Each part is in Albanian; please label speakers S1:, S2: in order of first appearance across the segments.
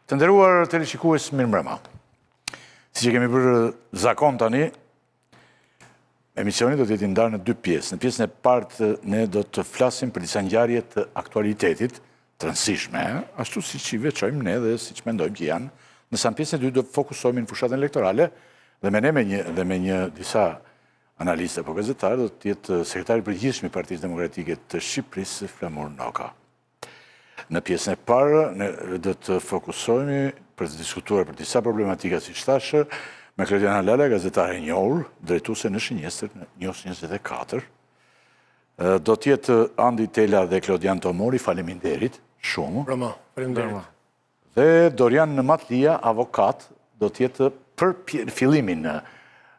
S1: Të nderuar teleshikues, mirëmbrëma. Si që kemi bërë zakon tani, emisioni do të jetë ndarë në dy pjesë. Në pjesën e parë ne do të flasim për disa ngjarje të aktualitetit të rëndësishme, ashtu siç i veçojmë ne dhe siç mendojmë që janë. Nësa në pjesën e dytë do të fokusohemi në fushatën elektorale dhe me një disa analistë apo gazetarë do të jetë sekretari i përgjithshëm i Partisë Demokratike të Shqipërisë, Flamur Noka. Në pjesën e parë do të fokusohemi për të diskutuar për disa problematika si thashë me Klodiana Lala, gazetare e njohur, drejtuese në Shënjestër në News 24. Do të jetë Andi Tela dhe Klodian Tomori, faleminderit shumë.
S2: Brama, faleminderit.
S1: Dhe Dorian Matlia, avokat, do të jetë për fillimin.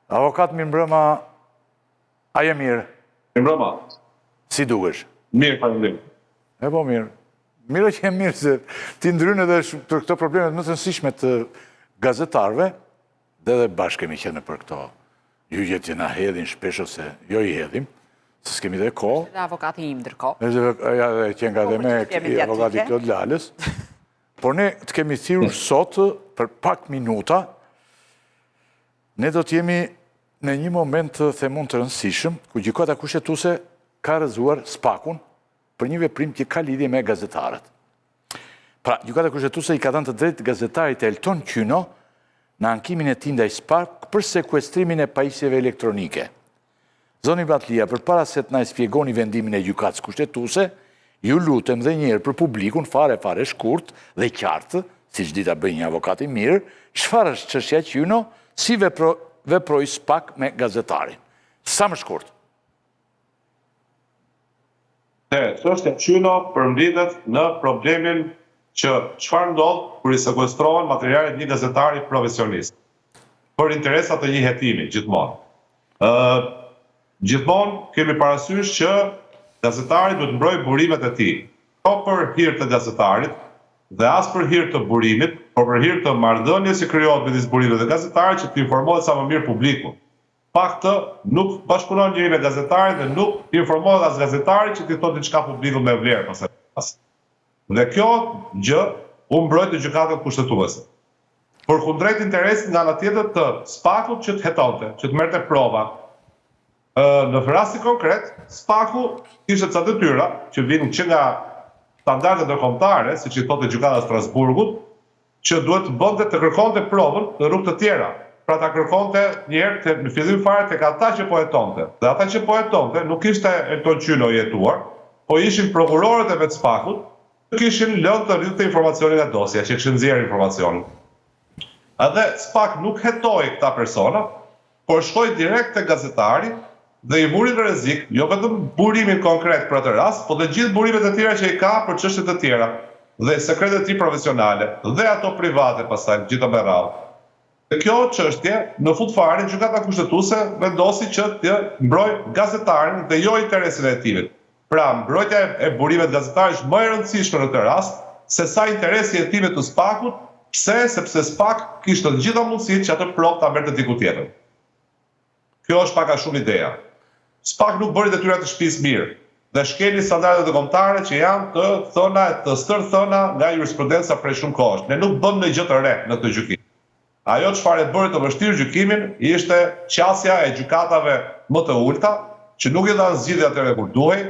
S1: Avokat, mirëmbrëma, a je mirë?
S3: Mirëmbrëma.
S1: Si dukesh?
S3: Mirë, faleminderit.
S1: E po mirë. Mirë që e mirë se ti ndrynë edhe për këto problemet më të rëndësishme të gazetarve, dhe bashkë kemi qenë për këto hygjet që na hedhin shpesh ose jo i hedhim, se s'kemi dhe kohë.
S4: Dhe avokati im ndërkohë.
S1: Ja dhe qenë nga dhe me avokati Klod Lalës. Por ne të kemi thirrur sot për pak minuta, ne do t'jemi në një moment të themun të rëndësishëm, ku gjykata kushtetuese ka rrëzuar SPAK-un për një veprim që ka lidhje me gazetarët. Pra, gjykata kushtetuese i ka dhënë të drejtë gazetarit Elton Qyno në ankimin e tij ndaj SPAK për sekuestrimin e pajisjeve elektronike. Zoni Batlia, përpara se të na shpjegoni vendimin e gjykatës kushtetuese, ju lutem dhe një herë për publikun fare shkurt dhe qartë, siç di ta bëj një avokat i mirë, çfarë është çështja Qyno, si veproi SPAK me gazetarin. Sa më shkurt.
S3: Çështja Qyno përmbledhet në problemin që çfarë ndodh kur i sekuestrohen materialet një gazetari profesionist për interesat e një hetimi gjithmonë. Gjithmonë kemi parasysh që gazetari duhet mbrojë burimet e tij, jo për hir të gazetarit dhe as për hir të burimit, por për hir të marrëdhënies që krijohet midis burimit dhe gazetarit që të informohet sa më mirë publikun. Faktë nuk bashkëpunon njëri me gazetarin dhe nuk informohet as gazetari që t'i thotë diçka publikut me vlerë pas. Dhe kjo gjë u mbrojt në gjykatën kushtetuese. Për kundrejt interesit nga ana tjetër të SPAK-ut që të hetonte, që të merrte prova. Në rasti konkret, SPAK-u kishte ca detyra që vinë që nga standardet ndërkombëtare, siç i thotë gjykata e Strasburgut, që duhet të bënte të kërkonte provën në rrugë të tjera. Pra ta kërkonte një herë në fillim fare tek ata që po hetonte. Dhe ata që po hetonte nuk ishte Elton Qyno jetuar, po ishin prokurorët e vet SPAK-ut, që kishin lënë të rritë informacionin nga dosja, që kishin nxjerrë informacionin. Edhe SPAK nuk hetoi këta persona, por shkoi direkt te gazetari dhe i vuri në rrezik, jo vetëm burimin konkret për atë rast, po dhe gjithë burimet e tjera që i ka për çështje të tjera, dhe sekretet e tij profesionale, dhe ato private pastaj gjithë me radhë. Dhe kjo çështje në fund fare gjykata kushtetuese vendosi që të mbrojë gazetarin dhe jo interesin e hetimit. Pra, mbrojtja e burimeve të gazetarit është më e rëndësishme në këtë rast se sa interesi i hetimit të SPAK-ut. Pse? Sepse SPAK kishte të gjitha mundësitë që atë provë ta merrte diku tjetër. Kjo është pak a shumë ideja. SPAK nuk bëri detyrat e shtëpisë mirë dhe shkeli standardet kombëtare që janë të thëna, të stërthëna nga jurisprudenca prej shumë kohësh. Ne nuk bëm në gjë të re në këtë gjykim. Ajo çfarë e bëri të vështirë gjykimin ishte qasja e gjykatave më të ulta, që nuk i dhanë zgjidhje atëherë kur duhej,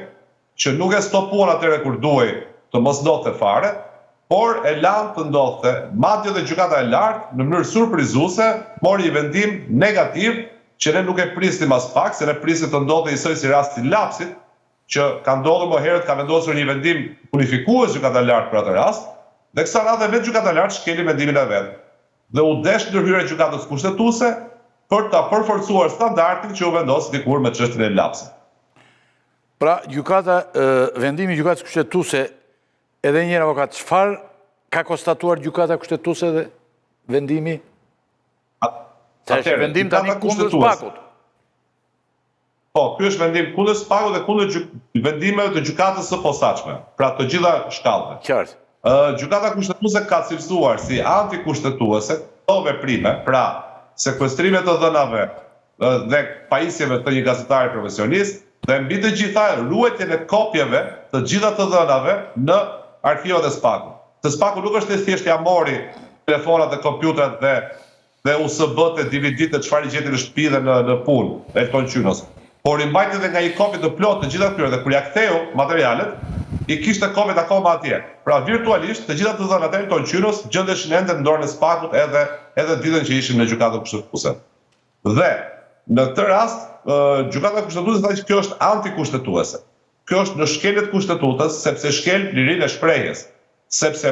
S3: që nuk e stopuan atëherë kur duhej të mos ndodhte fare, por e lanë të ndodhte. Madje dhe gjykata e lartë në mënyrë surprizuese mori një vendim negativ që ne nuk e prisnim as pak, se ne prisnim të ndodhte njësoj si rasti lapsit, që ka ndodhur më herët, ka vendosur një vendim unifikues gjykata e lartë për atë rast, dhe kësa radhe vetë gjykata e lartë shkeli vendimin e vet. Dhe u desh ndërhyrja e gjykatës kushtetuese për ta përforcuar standardin që u vendos dikur me çështjen e lapsit.
S1: Pra, vendimi i gjykatës kushtetuese, edhe një avokat, çfarë ka konstatuar gjykata kushtetuese dhe vendimi? Është vendim tani kundër SPAK-ut.
S3: Po, ky është vendim kundër SPAK-ut dhe kundër vendimeve të gjykatës së posaçme, pra të gjitha shkallëve.
S1: Qartë.
S3: Gjykata kushtetuese ka cilësuar si antikushtetuese këto veprime, pra sekuestrime të dhënave dhe pajisjeve të një gazetari profesionist, dhe mbi të gjitha ruajtjen e kopjeve të gjitha të dhënave në arkivat e SPAK-ut. Se SPAK-u nuk është thjesht ja mori telefonat dhe kompjuterat dhe USB-t e DVD-t e çfarë gjeti në shtëpi dhe në punë, Elton Qynos. Por i mbajti edhe nga një kopje të plotë të gjitha këtyre dhe kur ja ktheu materialet, i kishte kopjet akoma atje. Pra virtualisht të gjitha të dhënat e Elton Qynos gjendeshin ende në dorën e Spakut edhe ditën që ishin në gjykatën kushtetuese. Dhe në këtë rast, gjykata kushtetuese tha që kjo është antikushtetuese. Kjo është në shkeljet kushtetutës, sepse shkel lirinë e shprehjes, sepse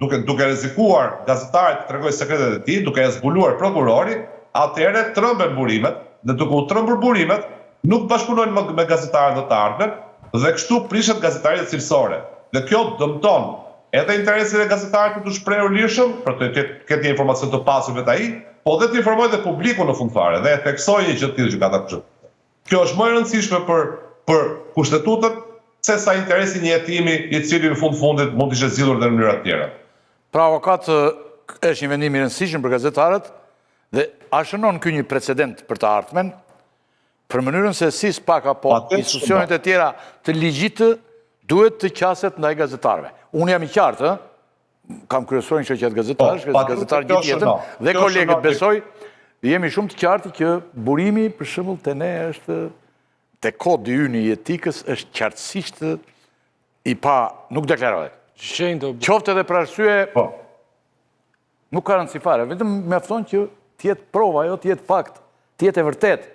S3: duke rrezikuar gazetarit të tregojë sekretet e tij, duke e zbuluar prokurori, atëherë trëmben burimet, dhe duke u trembur burimet, nuk bashkëpunojnë më me gazetarët të ardhmen, dhe kështu prishet gazetaria cilësore. Dhe kjo dëmton edhe interesin e gazetarit të shprehur lirshëm, për të ketë një informacion të pasur vetë ai, po dhe të informojë dhe publikun në fund fare, dhe e theksojë një gjë të tillë gjykata kushtetuese. Kjo është më e rëndësishme për kushtetutën se sa interesi një hetimi i cili në fundit mund të ishte zgjidhur në mënyra të tjera.
S1: Pra avokat, është një vendim i rëndësishëm për gazetarët dhe a shënon ky një precedent për të ardhmen për mënyrën se si SPAK apo institucionet e tjera të ligjit duhet të qaset ndaj gazetarëve. Unë jam i qartë, kam kryesorin shoqet gazetarësh, gazetarë gjithë jetën, dhe kolegët besoj, jemi shumë të qartë që burimi për shembull te ne është te kodi ynë i etikës është qartësisht i pa, nuk deklarohet. Qoftë edhe për arsye, nuk ka rëndësi fare, vetëm mjafton që t'jetë prova, jo t'jetë fakt, t'jetë e vërtet.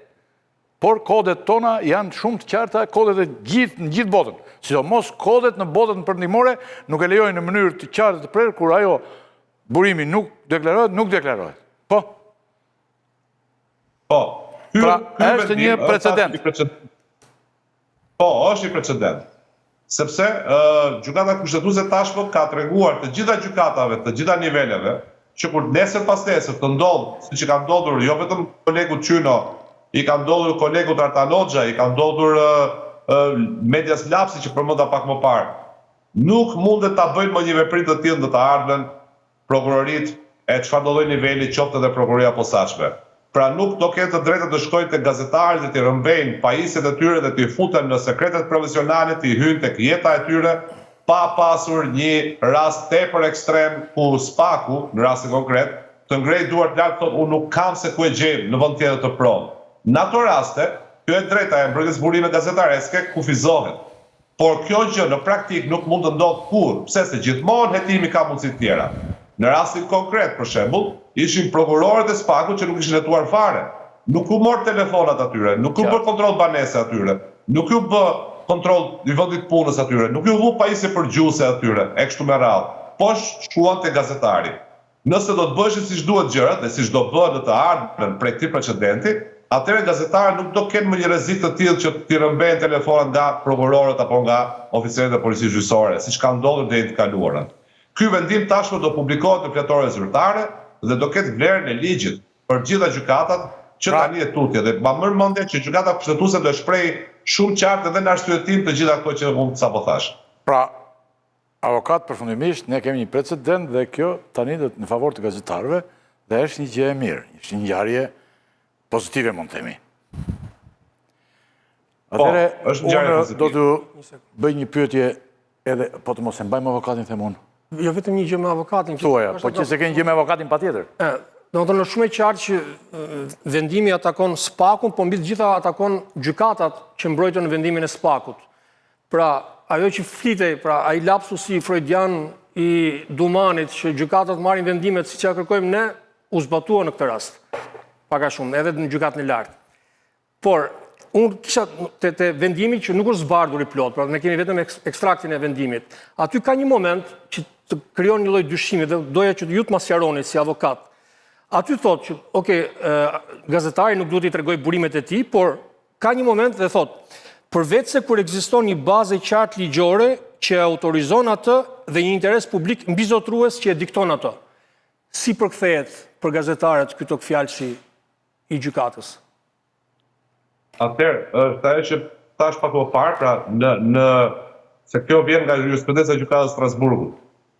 S1: Por kodet tona janë shumë të qarta, kodet e në gjithë botën. Sidomos kodet në botën përndimore nuk e lejojnë në mënyrë të qartë të prerë, kur ajo burimi nuk deklarohet. Po?
S3: Po.
S1: Pra, është një precedent.
S3: Po, është një precedent. Sepse gjykata kushtetuese tashmë ka treguar të gjitha gjykatave, të gjitha niveleve, që kur nesër pas nesër të ndodh, siç ka ndodhur jo vetëm kolegu Qyno, i ka ndodhur kolegu Artan Hoxha, i ka ndodhur Medias Lapsi që përmenda pak më parë. Nuk mundet ta bëjnë më një veprim të tillë në të ardhmen prokurorit e çfarë do lloj niveli qoftë edhe prokuroria posaçme. Pra nuk do ketë të drejtë të shkojnë te gazetarët dhe të rëmbejnë pajisjet e tyre dhe të futen në sekretet profesionale, të hyjnë tek jeta e tyre, pa pasur një rast tepër ekstrem ku SPAK-u, në rastin konkret, të ngrejë duart lart thotë unë nuk kam se ku e gjej në vend tjetër të provë. Në ato raste, kjo e drejta e mbrojtjes burime gazetareske kufizohet. Por kjo gjë në praktik nuk mund të ndodhë kurrë, pse se gjithmonë hetimi ka mundësi të tjera. Në rastin konkret, për shembull, ishin prokurorët e SPAK-ut që nuk ishin hetuar fare. Nuk u mor telefonat atyre, nuk u bë kontroll banese atyre, nuk u bë kontroll i vendit punës atyre, nuk u vu pajisje përgjuese atyre, e kështu me radhë. Po shkuan te gazetari. Nëse do të bëheshin siç duhet gjërat dhe siç do bëhen në të ardhmen prej këtij precedenti, atëherë gazetarët nuk do kenë më një rrezik të tillë që t'i rëmbejnë telefonat nga prokurorët apo nga oficerët e policisë gjyqësore, siç ka ndodhur deri të kaluarën. Ky vendim tashmë do publikohet në fletore zyrtare dhe do ketë vlerën e ligjit për gjitha gjykatat që tani e tutje. Dhe ma mërë mendje që gjykata kushtetuese do shpreh shumë qartë edhe në arsyetim të gjitha ato që mund sapo thash.
S1: Pra, avokat, përfundimisht, ne kemi një precedent dhe kjo tani do në favor të gazetarëve dhe është një gjë e mirë, është një ngjarje pozitive mund të themi. Atëherë, unë do të bëj një pyetje edhe, po të mos e mbajmë avokatin them unë.
S2: Jo vetëm një gjë me avokatin.
S1: Thuaja, po që se kënë gjë me avokatin patjetër.
S2: Do të në shumë e qartë që vendimi atakon SPAK-un, po mbi të gjitha atakon gjykatat që mbrojtën në vendimin e SPAK-ut. Pra, ajo që flitej, pra ai lapsusi freudian i Dumanit që gjykatat marrin vendimet siç ja kërkojmë ne, u zbatua në këtë rast. Pak a shumë, edhe në gjykatën e lartë. Por unë kisha të vendimi që nuk është zbardhur i plot, pra ne kemi vetëm ekstraktin e vendimit. Aty ka një moment që të krijon një lloj dyshimi dhe doja që ju të ma sqaroni si avokat. Aty thotë që, gazetari nuk duhet i tregoj burimet e tij, por ka një moment dhe thotë, përveç se kur ekziston një bazë e qartë ligjore që autorizon atë dhe një interes publik mbizotrues që e dikton atë. Si përkthehet për gazetarët këto fjalësi i gjykatës?
S3: Atëherë, është ajo që tash pak më parë, pra se kjo vjen nga jurisprudenca e gjykatës së Strasburgut.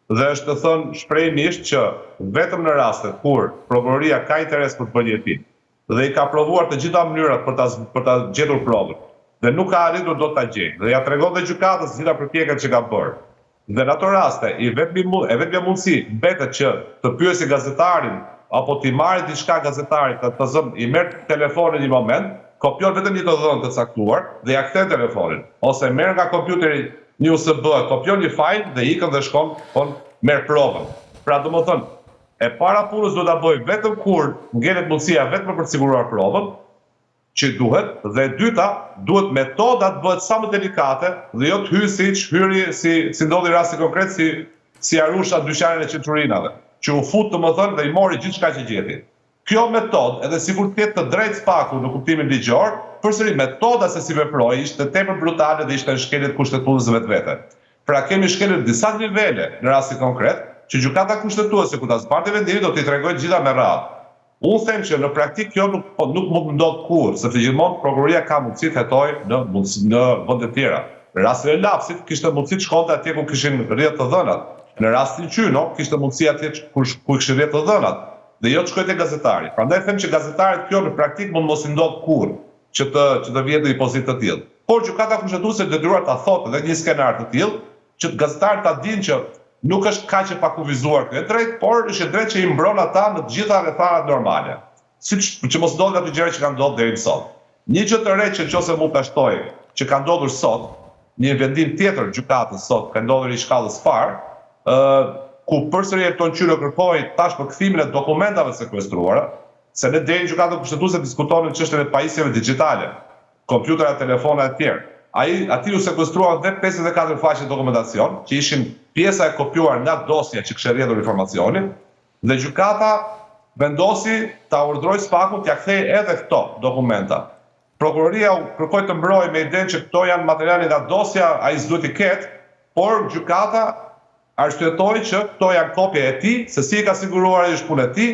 S3: Dhe është të thënë shprehjesisht që vetëm në rastet kur prokuroria ka interes për të bërë hetim dhe i ka provuar të gjitha mënyrat për ta gjetur provën dhe nuk ka arritur dot ta gjejë. Dhe ja tregon dhe gjykatës gjitha përpjekjet që ka bërë. Dhe në ato raste, e vetmja mundësi betet që të pyesi gazetarin apo t'i marrë diçka gazetarit, të zëm i merr telefonin një moment, kopjon vetëm një të dhënë të caktuar dhe ja kthen telefonin, ose merr nga kompjuteri një USB, kopjon një fajl dhe ikën dhe shkon, merr provën. Pra domethënë, e para punës do ta bëj vetëm kur ngelet mundësia vetëm për të siguruar provën që duhet, dhe e dyta, duhet metodat bëhet sa më delikate dhe jo të hyri si ndodhi rasti konkret si Arusha dyqanin e qenturinave, që u fut domethënë dhe i mori gjithçka që gjeti. Kjo metodë, edhe sikur të ketë të drejtë spaku në kuptimin ligjor, përsëri metoda se si veproi ishte tepër brutale dhe ishte në shkeljet kushtetuese vetvete. Pra kemi shkelje në disa nivele në rasti konkret, që gjykata kushtetuese ku ta zbardhë vendimin do t'i tregojë gjitha me radhë. Unë them që në praktik kjo nuk mund ndodh kurrë, sepse gjithmonë prokuroria ka mundësi të hetojë në vende të tjera. Në rastin e lapsit kishte mundësi të shkonte atje ku kishin rrjedh të dhënat. Në rastin Qyno kishte mundësi atje ku kishin rrjedh të dhënat. Dhe jo të shkojë te gazetari. Prandaj them që gazetarit kjo në praktik mund mos i ndodh kurrë që të vjetë në një pozitë të tillë. Por gjykata kushtetuese detyruar ta thotë edhe një skenar të tillë që gazetarit ta dinë që nuk është kaq e pakuvizuar këtë drejt, por është e drejtë që i mbron ata në të gjitha rrethanat normale. Siç që mos ndodhin ato gjëra që kanë ndodhur deri më sot. Një gjë të re që nëse mund ta shtoj që ka ndodhur sot, një vendim tjetër gjykatës sot ka ndodhur i shkallës parë, ku përsëri Erton Qyro kërkoi tash për kthimin e dokumentave sekuestruara, se ne deri në gjykatën kushtetuese diskutonin çështjen e pajisjeve digjitale, kompjutera, telefona e tjerë. Ati u sekuestruan dhe 54 faqe dokumentacion, që ishin pjesa e kopjuar nga dosja që kishte rrjedhur informacionin, dhe gjykata vendosi ta urdhëroi spakun t'ia kthejë edhe këto dokumenta. Prokuroria kërkoi të mbrojë me idenë që këto janë materiale nga dosja, ai s'duhet i ketë, por gjykata arshyetoi që këto janë kopje e tij, se si i ka siguruar ai është punë e tij,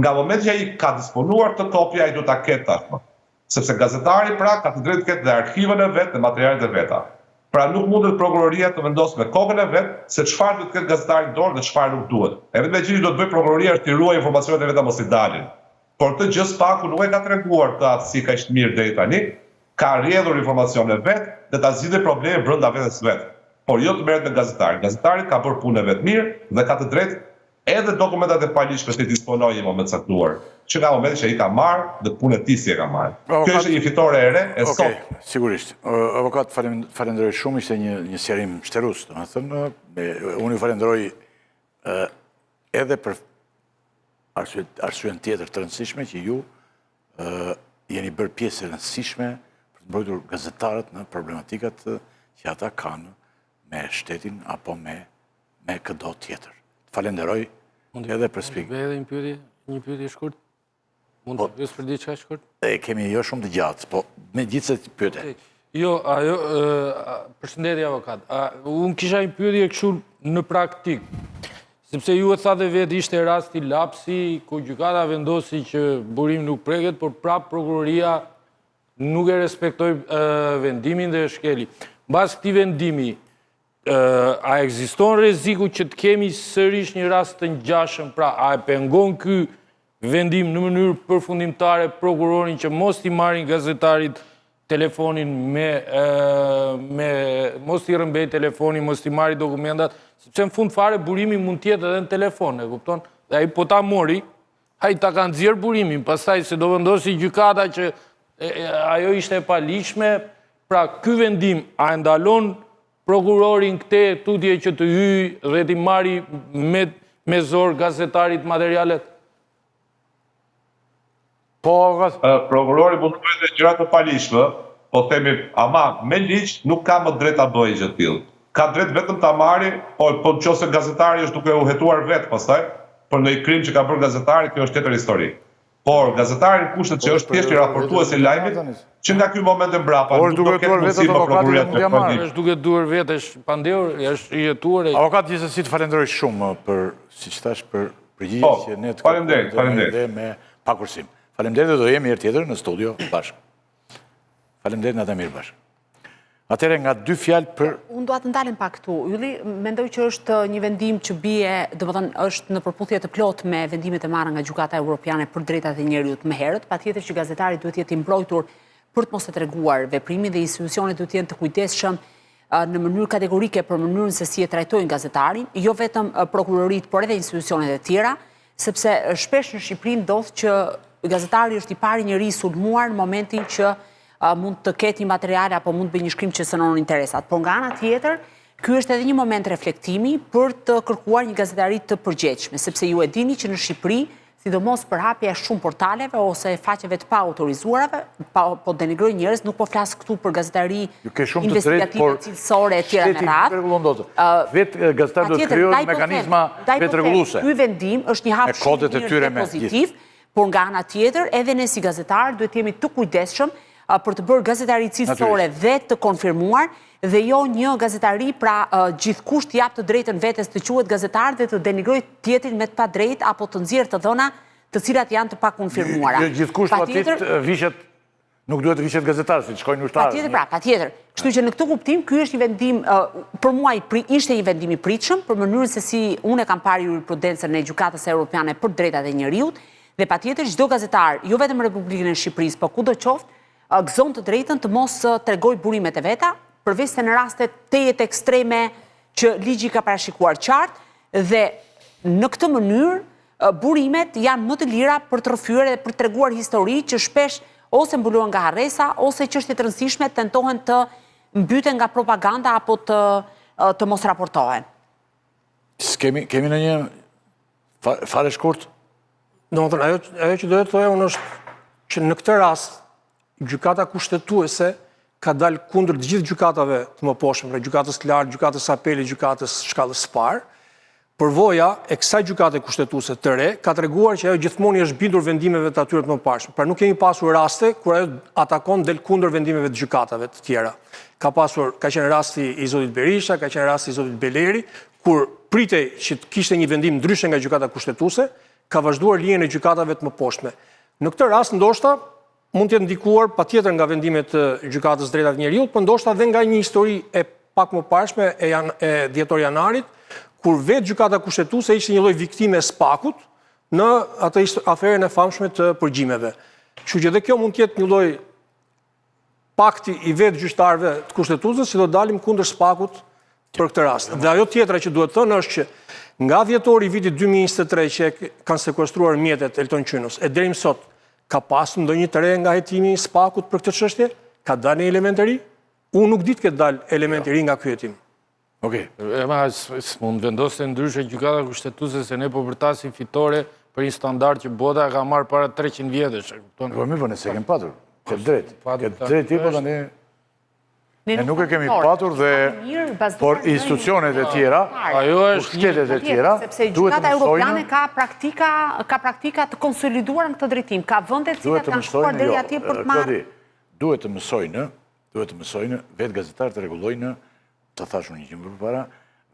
S3: nga momenti që ai ka disponuar të kopja ai duhet ta ketë tashmë. Sepse gazetari pra ka të drejtë të ketë dhe arkivën e vet dhe materialet e veta. Pra nuk mundet prokuroria të vendosë me kokën e vet se çfarë duhet të ketë gazetari në dorë dhe çfarë nuk duhet. E vetëm gjë që do të bëjë prokuroria është të ruajë informacionet e veta mos i dalin. Por këtë gjë spaku nuk e ka treguar këtë aftësi kaq të mirë deri tani, ka rrjedhur informacione vet dhe ta zgjidhë probleme brenda vetes vet. Por jo të merret me gazetarin. Gazetari ka bërë punën e vet mirë dhe ka të drejtë edhe dokumentat e paligjshme të disponojë në moment caktuar, që nga momenti që ai ka marrë dhe punën e tij si e ka marrë. Kjo është një fitore e re e sot.
S1: Okej, sigurisht. Avokat, falenderoj shumë, ishte një sqarim shtërus, domethënë, unë ju falenderoj edhe për arsyen tjetër të rëndësishme që ju jeni bërë pjesë e rëndësishme për të mbrojtur gazetarët në problematikat që ata kanë me shtetin apo me këdo tjetër. Falenderoj edhe për spjegim.
S4: Edhe një pyetje shkurt? Mund të pyes për diçka shkurt?
S1: Kemi jo shumë të gjatë, po megjithëse pyete.
S4: Jo, ajo, përshëndetje avokat. Unë kisha një pyetje kështu në praktik. Sepse ju e tha dhe vetë ishte rasti lapsi ku gjykata vendosi që burimi nuk preket, por prap prokuroria nuk e respektoi vendimin dhe e shkeli. Mbas këtij vendimi, a ekziston rreziku që të kemi sërish një rast të ngjashëm, pra a e pengon ky vendim në mënyrë përfundimtare prokurorin që mos t'i marrin gazetarit telefonin mos t'i rëmbej telefonin, mos t'i marri dokumentat, sepse në fund fare burimi mund t'jetë edhe në telefon, e kupton? Dhe ai po ta mori, ai ta ka nxjerr burimin, pastaj se do vendosi gjykata që ajo ishte e paligjshme, pra ky vendim a e ndalon prokurorin këte tutje që të hyj dhe t'i marri me zor gazetarit materialet?
S1: Po,
S3: prokurori mund të bëjë gjëra të paligjshme, po themi, ama me ligj nuk ka më drejt ta bëjë gjë të tillë. Ka drejt vetëm ta marrë, po nëse gazetari është duke u hetuar vet pastaj për ndonjë krim që ka bërë gazetari, kjo është tjetër histori. Por gazetari në kushtet që është thjesht i raportues i lajmit, që nga ky moment e mbrapa nuk do ketë mundësi për prokuroria të bëjë.
S4: Është duke duar vetë, është pandehur, është i hetuar.
S1: Avokat, gjithsesi të falenderoj shumë për, siç thash, për përgjigjet që ne të kërkojmë dhe me pakursim. Faleminderit dhe do jemi herë tjetër në studio bashkë. Faleminderit, natë mirë bashkë. Atëherë nga dy fjalë për...
S5: Unë dua të ndalem pak këtu. Ylli, mendoj që është një vendim që bie, domethënë është në përputhje të plotë me vendimet e marra nga Gjykata Evropiane për drejtat e njerëzit më herët, patjetër që gazetari duhet të jetë i mbrojtur për të mos e treguar veprimin dhe institucionet duhet të jenë të kujdesshëm në mënyrë kategorike për mënyrën se si e trajtojnë gazetarin, jo vetëm prokurorit, por edhe institucionet e tjera, sepse shpesh në Shqipëri ndodh që gazetari është i pari njeri sulmuar në momentin që mund të ketë një materiale apo mund të bëjë një shkrim që synon interesat. Por nga ana tjetër, ky është edhe një moment reflektimi për të kërkuar një gazetari të përgjegjshme, sepse ju e dini që në Shqipëri, sidomos për hapja shumë portaleve ose faqeve të pa autorizuarave, po denigroj njerëz, nuk po flas këtu për gazetari investigative cilësore e tjera me radhë.
S1: Vetë gazetari do të krijojnë mekanizma vetrregulluese.
S5: Ky vendim është një hap shumë pozitiv, por nga ana tjetër, edhe ne si gazetar duhet jemi të kujdesshëm për të bërë gazetari cilësore dhe të konfirmuar, dhe jo një gazetari pra gjithkusht të jap të drejtën vetes të quhet gazetar dhe të denigroj tjetrin me të padrejtë apo të nxjerrë të dhëna të cilat janë të pakonfirmuara.
S1: Gjithkusht atit vishet nuk duhet të vishet gazetar, si të shkojnë ushtarë.
S5: Patjetër, patjetër. Kështu që në këtë kuptim, ky është një vendim, për mua ishte një vendim i pritshëm për mënyrën se si unë e kam parë jurisprudencën e Gjykatës Evropiane për drejtat e njerëzit, dhe patjetër çdo gazetar, jo vetëm në Republikën e Shqipërisë, por kudo qoftë, gëzon të drejtën të mos tregojë burimet e veta, përveç se në raste tejet ekstreme që ligji ka parashikuar qartë, dhe në këtë mënyrë burimet janë më të lira për të rrëfyer dhe për të treguar histori që shpesh ose mbulohen nga harresa ose çështje të rëndësishme tentohen të mbyten nga propaganda apo të mos raportohen.
S1: Kemi në një fare shkurt?
S2: Domethënë, ajo që do të thoja unë është që në këtë rast gjykata kushtetuese ka dalë kundër të gjithë gjykatave të mëposhme, pra gjykatës të lartë, gjykatës apelit, gjykatës shkallës parë. Përvoja e kësaj gjykate kushtetuese të re ka treguar që ajo gjithmonë është bindur vendimeve të atyre të mëparshme. Pra nuk kemi pasur raste kur ajo atakon del kundër vendimeve të gjykatave të tjera. Ka qenë rasti i zotit Berisha, ka qenë rasti i zotit Beleri, kur pritej që të kishte një vendim ndryshe nga gjykata kushtetuese, ka vazhduar linjën e gjykatave të mëposhme. Në këtë rast ndoshta mund të jetë ndikuar patjetër nga vendimet të gjykatës drejtat e njerëzit, por ndoshta edhe nga një histori e pak mëparshme e dhjetor janarit, kur vetë gjykata kushtetuese ishte një lloj viktime e SPAK-ut në atë aferën e famshme të përgjimeve. Kështu që edhe kjo mund të jetë një lloj pakti i vetë gjyqtarëve të kushtetuesës që do dalim kundër SPAK-ut për këtë rast. Dhe ajo tjetra që duhet thënë është që nga dhjetori i vitit 2023 që kanë sekuestruar mjetet Elton Qynus, e deri më sot ka pasur ndonjë të re nga hetimi i SPAK-ut për këtë çështje? Ka dalë një element të ri? Unë nuk di të ketë dalë element i ri nga ky hetim.
S1: Okej.
S4: Ema, s'mund vendosë ndryshe gjykata kushtetuese se ne po vërtasim fitore për një standard që bota ka marrë para 300 vjetësh.
S1: Po mirë, po ne se kemi patur. Ke drejt. Ke drejt ti, po tani ne nuk e kemi patur dhe por institucionet e tjera, shtetet e tjera,
S5: sepse gjykata europiane ka praktika të konsoliduar në këtë drejtim, ka vende të cilat kanë shkuar deri atje për të marrë.
S1: Duhet të mësojnë, vetë gazetarët të rregullojnë, të thash unë një gjë më përpara,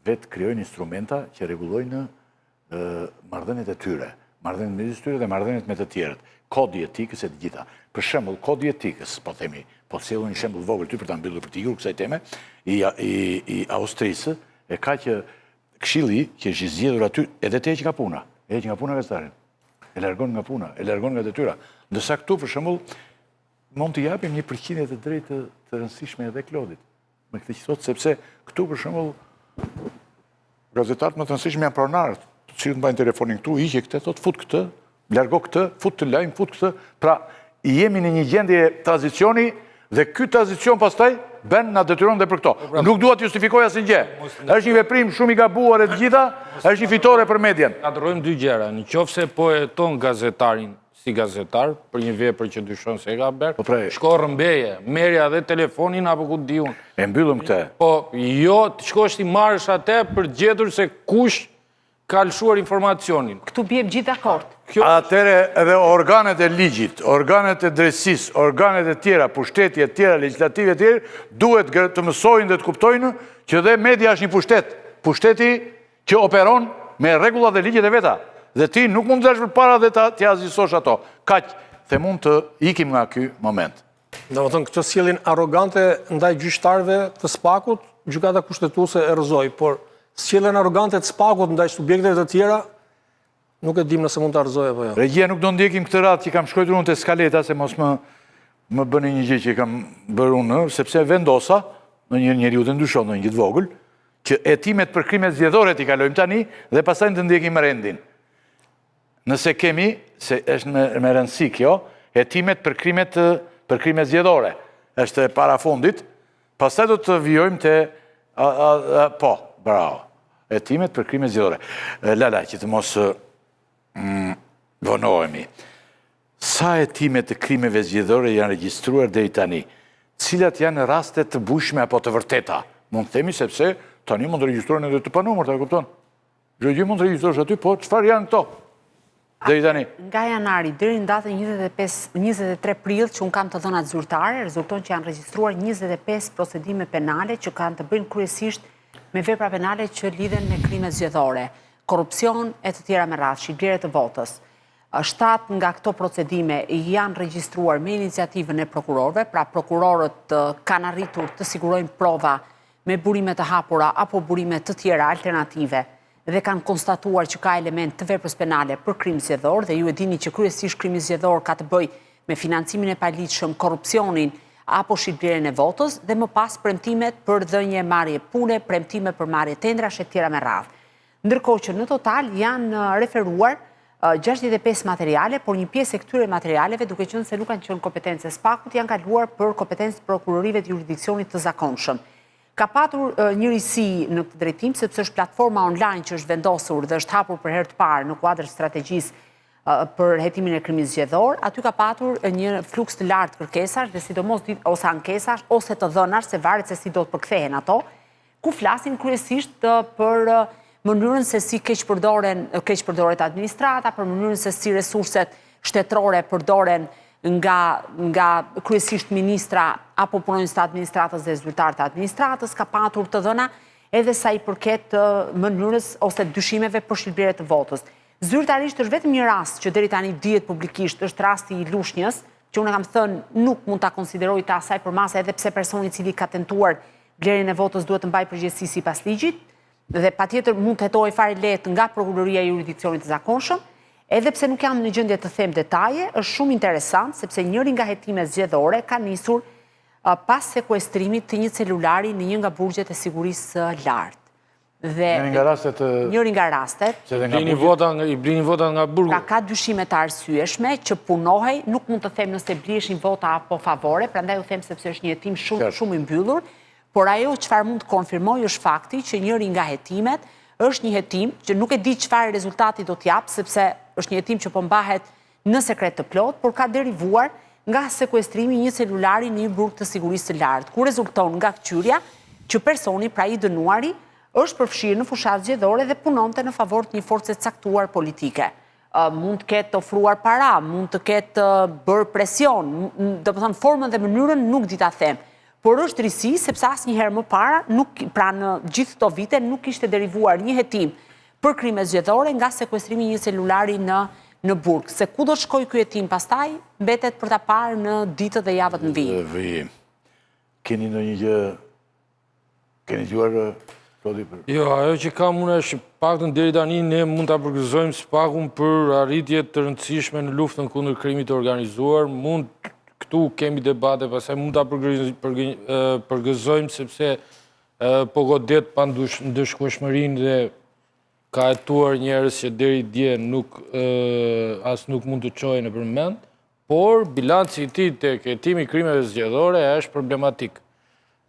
S1: vetë krijojnë instrumenta që rregullojnë marrëdhëniet e tyre, marrëdhëniet midis tyre dhe marrëdhëniet me të tjerët, kodi etikës e të gjitha. Për shembull, kodi etikës, po themi, po sjellun një shembull vogël ty për ta mbyllur për të ikur kësaj teme, i Austrisë e ka që këshilli që është zgjedhur aty edhe te që ka puna, që nga puna gazetarin. E largon nga puna, e largon nga detyra. Ndërsa këtu për shembull mund të japim një përqindje të drejtë të rëndësishme edhe Klodit. Me këtë që thot, sepse këtu për shembull gazetarët më të rëndësishëm janë pronarët, të cilët mbajnë telefonin këtu, hiqe këtë, thot fut këtë, largo këtë, fut të lajm, fut këtë. Pra jemi në një gjendje tranzicioni dhe ky tranzicion pastaj bën na detyron dhe për këto. Nuk dua të justifikoj asnjë. Është një veprim shumë i gabuar e të gjitha, është një fitore për median.
S4: Adhurojmë dy gjëra. Nëse po e ton gazetarin si gazetar për një vepër që dyshon se e ka bërë, shko rrëmbeje, merja dhe telefonin apo ku di unë.
S1: E mbyllëm këtë.
S4: Po jo të shkosh ti marrësh atë për gjetur se kush ka lëshuar informacionin.
S5: Këtu bjem gjithë dakord.
S1: Atëre edhe organet e ligjit, organet e drejtësisë, organet e tjera, pushteti e tjera, legislative e tjera, duhet të mësojnë dhe të kuptojnë që dhe media është një pushtet. Pushteti që operon me rregullat dhe ligjet e veta. Dhe ti nuk mund të dash përpara dhe t'ia azhisosh ato. Kaq, the mund të ikim nga ky moment.
S2: Domethënë këtë sjelljen arrogante ndaj gjyqtarëve të SPAK-ut, gjykata kushtetuese e rrëzoi, por sjelljen arrogante të SPAK-ut ndaj subjekteve të tjera, nuk e dim nëse mund të arrëzoj apo jo.
S1: Regjia, nuk do ndjekim këtë radhë që kam shkruar unë te skaleta se mos më bëni një gjë që kam bërë unë, sepse vendosa në një njeriu të ndryshon, në një gjithë vogël, që hetimet për krime zgjedhore t'i kalojmë tani dhe pastaj të ndjekim rendin. Nëse kemi, se është me rëndësi kjo, hetimet për krime zgjedhore. Është para fundit, pastaj do të vijojmë te po, bravo. Hetimet për krime zgjedhore. Lala, që të mos vonohemi. Sa hetimet të krimeve zgjedhore janë regjistruar deri tani? Cilat janë rastet të bushme apo të vërteta? Mund të themi sepse tani mund të regjistrojnë edhe të panumërta, e kupton? Çdo gjë mund të regjistrosh aty, po çfarë janë këto? Deri tani.
S5: Nga janari deri në datën 23 prill që unë kam të dhënat zyrtare, rezulton që janë regjistruar 25 procedime penale që kanë të bëjnë kryesisht me vepra penale që lidhen me krime zgjedhore, korrupsion e të tjera me radhë, shitblerje të votës. 7 nga këto procedime janë regjistruar me iniciativën e prokurorëve, pra prokurorët kanë arritur të sigurojnë prova me burime të hapura apo burime të tjera alternative dhe kanë konstatuar që ka element të veprës penale për krim zgjedhor dhe ju e dini që kryesisht krimi zgjedhor ka të bëjë me financimin e paligjshëm, korrupsionin apo shitblerjen e votës dhe më pas premtimet për dhënje marrje pune, premtime për marrje tendrash e tjera me radhë. Ndërkohë që në total janë referuar 65 materiale, por një pjesë e këtyre materialeve, duke qenë se nuk kanë qenë kompetencë SPAK-ut, janë kaluar për kompetencë prokurorive të jurisdiksionit të zakonshëm. Ka patur një risi në këtë drejtim, sepse është platforma online që është vendosur dhe është hapur për herë të parë në kuadër strategjisë për hetimin e krimit zgjedhor, aty ka patur një fluks të lartë kërkesash dhe sidomos ose ankesash ose të dhënash, se varet se si do të përkthehen ato, ku flasin kryesisht për mënyrën se si keq përdoret administrata, për mënyrën se si resurset shtetërore përdoren nga kryesisht ministra apo punonjës të administratës dhe zyrtarë të administratës, ka patur të dhëna edhe sa i përket mënyrës ose dyshimeve për shitblerje të votës. Zyrtarisht është vetëm një rast që deri tani dihet publikisht, është rasti i Lushnjës, që unë kam thënë nuk mund ta konsideroj të asaj përmasa edhe pse personi i cili ka tentuar blerjen e votës duhet të mbajë përgjegjësi sipas ligjit, dhe patjetër mund të hetojë fare lehtë nga prokuroria e jurisdiksionit të zakonshëm, edhe pse nuk jam në gjendje të them detaje, është shumë interesant sepse njëri nga hetimet zgjedhore ka nisur pas sekuestrimit të një celulari në një nga burgjet e sigurisë lartë. Njëri nga rastet
S4: i blini vota nga burgu.
S5: Pra ka dyshime të arsyeshme që punohej, nuk mund të them nëse bliheshin vota apo favore, prandaj u them sepse është një hetim shumë i mbyllur. Por ajo çfarë mund të konfirmoj është fakti që njëri nga hetimet është një hetim që nuk e di çfarë rezultati do t'jap, sepse është një hetim që po mbahet në sekret të plot, por ka derivuar nga sekuestrimi një celulari në një burg të sigurisë të lartë, ku rezulton nga këqyrja që personi, pra i dënuari, është përfshirë në fushat zgjedhore dhe punonte në favor të një force caktuar politike. Mund të ketë ofruar para, mund të ketë bërë presion, do të thënë formën dhe mënyrën nuk di ta them. Por është risi, sepse asnjëherë më para, pra në gjithë këto vite, nuk kishte derivuar një hetim për krime zgjedhore nga sekuestrimi një celulari në burg. Se ku do shkoj ky hetim pastaj, mbetet për ta parë në ditët dhe javët në vijim.
S1: Keni ndonjë gjë, keni dëgjuar Klodi për?
S4: Jo, ajo që kam unë është paktën deri tani ne mund ta përgëzojmë SPAK-un për arritje të rëndësishme në luftën kundër krimit të organizuar. Këtu kemi debate, pastaj mund ta përgëzojmë sepse po godet pa ndëshkueshmërinë dhe ka hetuar njerëz që deri dje nuk mund të çohen nëpër mend, por bilanci i tij tek hetimi i krimeve zgjedhore është problematik.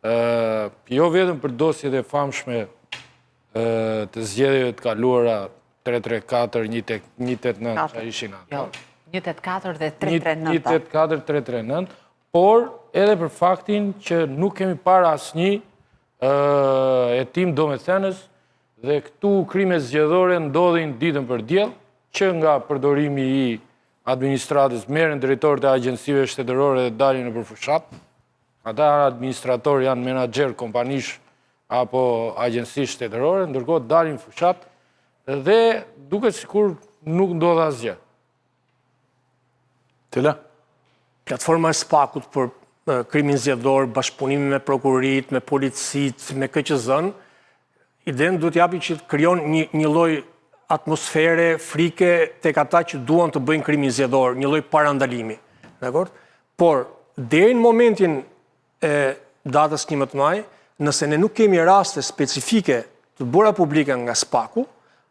S4: Jo vetëm për dosjet e famshme të zgjedhjeve të kaluara 334, 189 që ishin ato.
S5: 184 dhe 339.
S4: 184, 339, por edhe për faktin që nuk kemi parë asnjë hetim domethënës dhe këtu krime zgjedhore ndodhin ditën për diell, që nga përdorimi i administratës merren drejtorët e agjencive shtetërore dhe dalin nëpër fushat. Ata administratorë janë menaxher kompanish apo agjencish shtetërore, ndërkohë dalin fushat dhe duket sikur nuk ndodh asgjë.
S2: Platforma e SPAK-ut për krimin zgjedhor, bashkëpunimi me prokurorit, me policit, me KQZ-n, idenë duhet japi që krijon një lloj atmosfere frike tek ata që duan të bëjnë krimin zgjedhor, një lloj parandalimi. Dakor? Por deri në momentin e datës 11 maj, nëse ne nuk kemi raste specifike të bëra publike nga SPAK-u,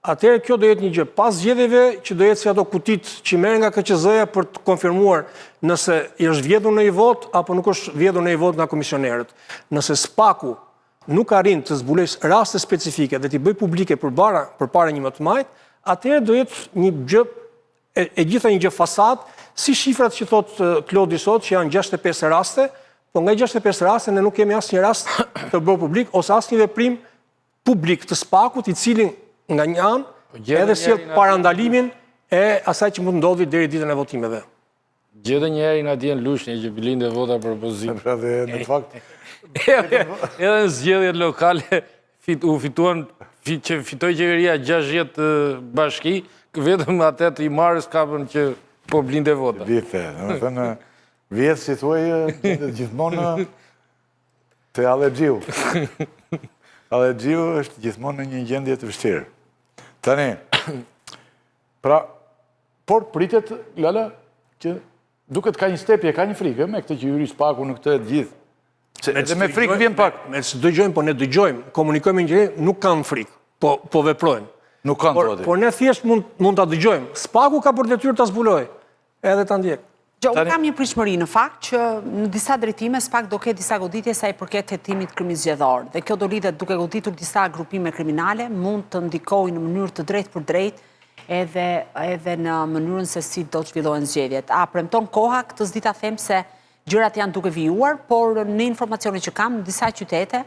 S2: atëherë kjo do jetë një gjë pas zgjedhjeve që do jetë si ato kutit që merren nga KQZ-ja për të konfirmuar nëse i është vjedhur në një vot apo nuk është vjedhur në një vot nga komisionerët. Nëse SPAK-u nuk arrin të zbulojë raste specifike dhe t'i bëj publike përpara 11 majit, atëherë do jetë një gjë e gjitha një gjë fasad, si shifrat që thot Klodi sot që janë 65 raste, po nga 65 raste ne nuk kemi asnjë rast të bërë publik ose asnjë veprim publik të SPAK-ut i cili nga një anë edhe sjell parandalimin e asaj që mund ndodhi deri ditën e votimeve.
S4: Gjetën një herë Nadien Lushnjë që lindë vota për opozim.
S1: Në fakt,
S4: Edhe në zgjedhjet lokale u fituan që fitoi qeveria 60 bashki, vetëm atë të i marrës kapën që po blinde vota.
S1: Vite, në thënë, vjetë si thuaj gjithmonë të Alexhiu. Alexhiu është gjithmonë në një gjendje të vështirë. Tani, pra, por pritet, Lala, që duket ka një stepje, ka një frikë, me këtë që hyri SPAK-u në këtë gjithë. Dhe me frikë vjen pak.
S2: Me që dëgjojmë, po ne dëgjojmë, komunikojmë një gjë, nuk kanë frikë, po veprojnë.
S1: Nuk kanë të
S2: Por ne thjesht mund ta dëgjojmë. SPAK-u ka për detyrë ta zbulojë, edhe ta ndjek.
S5: Unë kam një pritshmëri në fakt që në disa drejtime SPAK do ketë disa goditje sa i përket hetimit krimizgjedhor. Dhe kjo do lidhet duke goditur disa grupime kriminale, mund të ndikojë në mënyrë të drejtë për drejtë edhe në mënyrën se si do të zhvillohen zgjedhjet. A premton koha, këtë s'di ta them se gjërat janë duke vijuar, por në informacionet që kam në disa qytete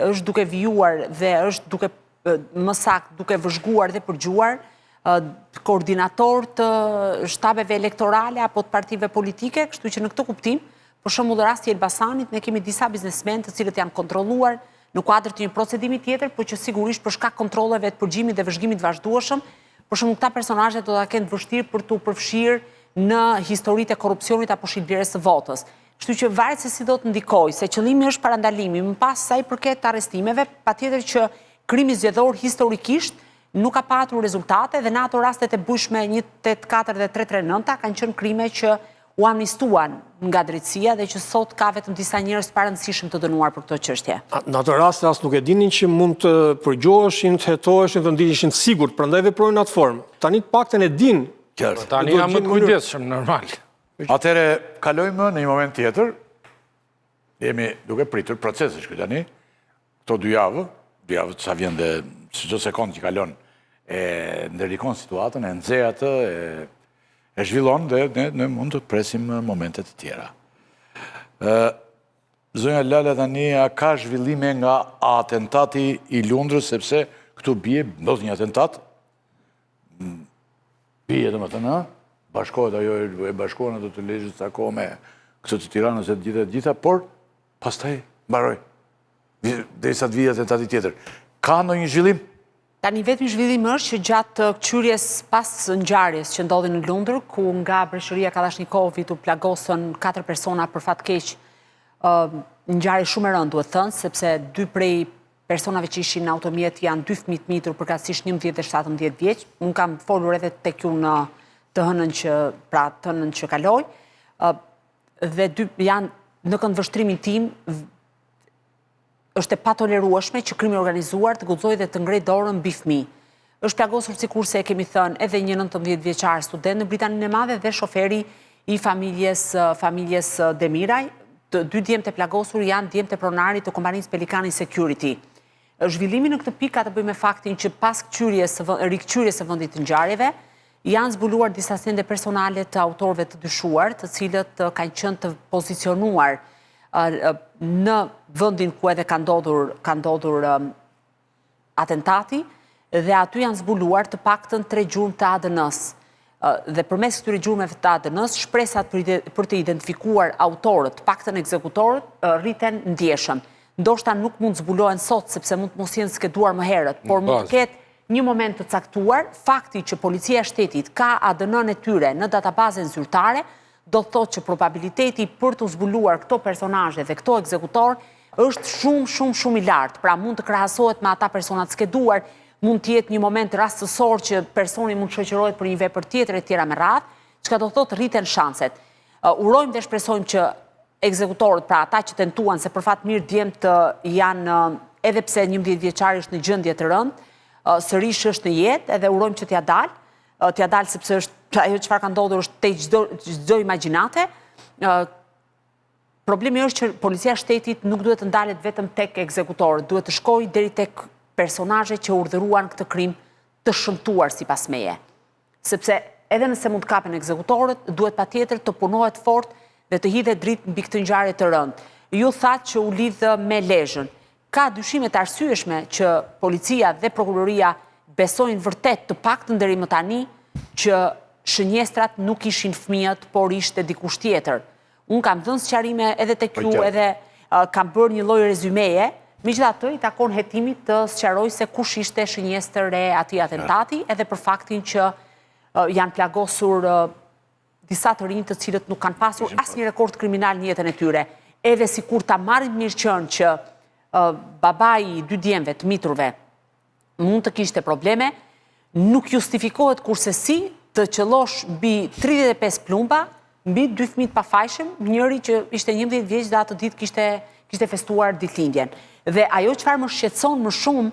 S5: është duke vijuar dhe është duke më saktë duke vëzhguar dhe përgjuar koordinator të shtabeve elektorale apo të partive politike, kështu që në këtë kuptim, për shembull rasti i Elbasanit, ne kemi disa biznesmen të cilët janë kontrolluar në kuadër të një procedimi tjetër, por që sigurisht për shkak kontrolleve të përgjimit dhe vëzhgimit vazhdueshëm, për shembull këta personazhe do ta kenë vështirë për të përfshirë në historitë e korrupsionit apo shitblerjes së votës. Kështu që varet se si do të ndikojë, se qëllimi është parandalimi, më pas sa i përket arrestimeve, patjetër që krimi zgjedhor historikisht nuk ka patur rezultate dhe në ato rastet e bujshme 184 dhe 339 kanë qenë krime që u amnistuan nga drejtësia dhe që sot ka vetëm disa njerëz të parëndësishëm të dënuar për këtë çështje.
S2: Në ato raste as nuk e dinin që mund të përgjoheshin, të hetoheshin, të ndiheshin të sigurt, prandaj veprojnë në atë formë. Tani të paktën e din.
S4: Tani jam më të kujdesshëm normal.
S1: Atëre, kalojmë në një moment tjetër, jemi duke pritur procesesh këtë tani, këto 2 javë sa vjen dhe çdo sekond që kalon e ndërlikon situatën, e nxjerr atë, e zhvillon dhe ne mund të presim momente të tjera. Zonja Lala tani, a ka zhvillime nga atentati i Lundrës, sepse këtu ndodh një atentat, bie domethënë, bashkohet ajo e bashkuar ato të legjës sa kohë me këtë të Tiranës e të gjitha, por pastaj mbaroi. Derisa të vijë atentati tjetër. Ka ndonjë zhvillim?
S5: Tani vetëm zhvillim është që gjatë këqyrjes pas ngjarjes që ndodhi në Lundër, ku nga breshëria Kalashnikovit u plagosën 4 persona për fat keq, ngjarje shumë e rëndë duhet thënë, sepse 2 prej personave që ishin në automjet janë 2 fëmijë të mitur, përkatësisht 11 dhe 17 vjeç. Unë kam folur edhe tek ju në të hënën që kaloi, dhe 2 janë në këndvështrimin tim. Është e patolerueshme që krimi organizuar të guxojë dhe të ngrej dorën mbi fëmijë. Është plagosur sikurse e kemi thënë edhe një 19 vjeçar student në Britaninë e Madhe dhe shoferi i familjes Demiraj. 2 djemtë e plagosur janë djemtë e pronarit të kompanisë Pelikani Security. Zhvillimi në këtë pikë ka të bëjë me faktin që pas rikthyrjes së vendit të ngjarjeve janë zbuluar disa sende personale të autorëve të dyshuar, të cilët kanë qenë të pozicionuar në vendin ku edhe ka ndodhur atentati dhe aty janë zbuluar të paktën 3 gjurmë të ADN-s. Dhe përmes këtyre gjurmëve të ADN-s, shpresat për të identifikuar autorët, të paktën ekzekutorët, rriten ndjeshëm. Ndoshta nuk mund zbulohen sot sepse mund të mos jenë skeduar më herët, por mund të ketë një moment të caktuar, fakti që policia e shtetit ka ADN-n e tyre në databazën zyrtare, do të thotë që probabiliteti për të zbuluar këto personazhe dhe këto ekzekutor është shumë i lartë. Pra mund të krahasohet me ata personat skeduar, mund të jetë një moment rastësor që personi mund të shoqërohet për një vepër tjetër e tjera me radhë, çka do të thotë rriten shanset. Urojmë dhe shpresojmë që ekzekutorët, pra ata që tentuan, se për fat mirë djemt janë, edhe pse 11 vjeçari është në gjendje të rëndë, sërish është në jetë, edhe urojmë që t'ja dalë sepse është ajo çfarë ka ndodhur është te çdo imagjinate. Problemi është që policia e shtetit nuk duhet të ndalet vetëm tek ekzekutorët, duhet të shkojë deri tek personazhet që urdhëruan këtë krim të shëmtuar sipas meje. Sepse edhe nëse mund të kapen ekzekutorët, duhet patjetër të punohet fort dhe të hidhet dritë mbi këtë ngjarje të rëndë. Ju thatë që u lidh me Lezhën. Ka dyshime të arsyeshme që policia dhe prokuroria besojnë vërtet të paktën deri më tani që shënjestrat nuk ishin fëmijët, por ishte dikush tjetër. Unë kam dhënë sqarime edhe tek ju, edhe kam bërë një lloj rezumeje, megjithatë i takon hetimit të sqaroj se kush ishte shënjestër e atij atentati, edhe për faktin që janë plagosur disa të rinj të cilët nuk kanë pasur asnjë rekord kriminal në jetën e tyre. Edhe sikur ta marrin mirëqen që babai i 2 djemve të miturve mund të kishte probleme, nuk justifikohet kurse si të qellosh mbi 35 plumba, mbi 2 fëmijë të pafajshëm, njëri që ishte 11 vjeç dhe atë ditë kishte festuar ditëlindjen. Dhe ajo çfarë më shqetëson më shumë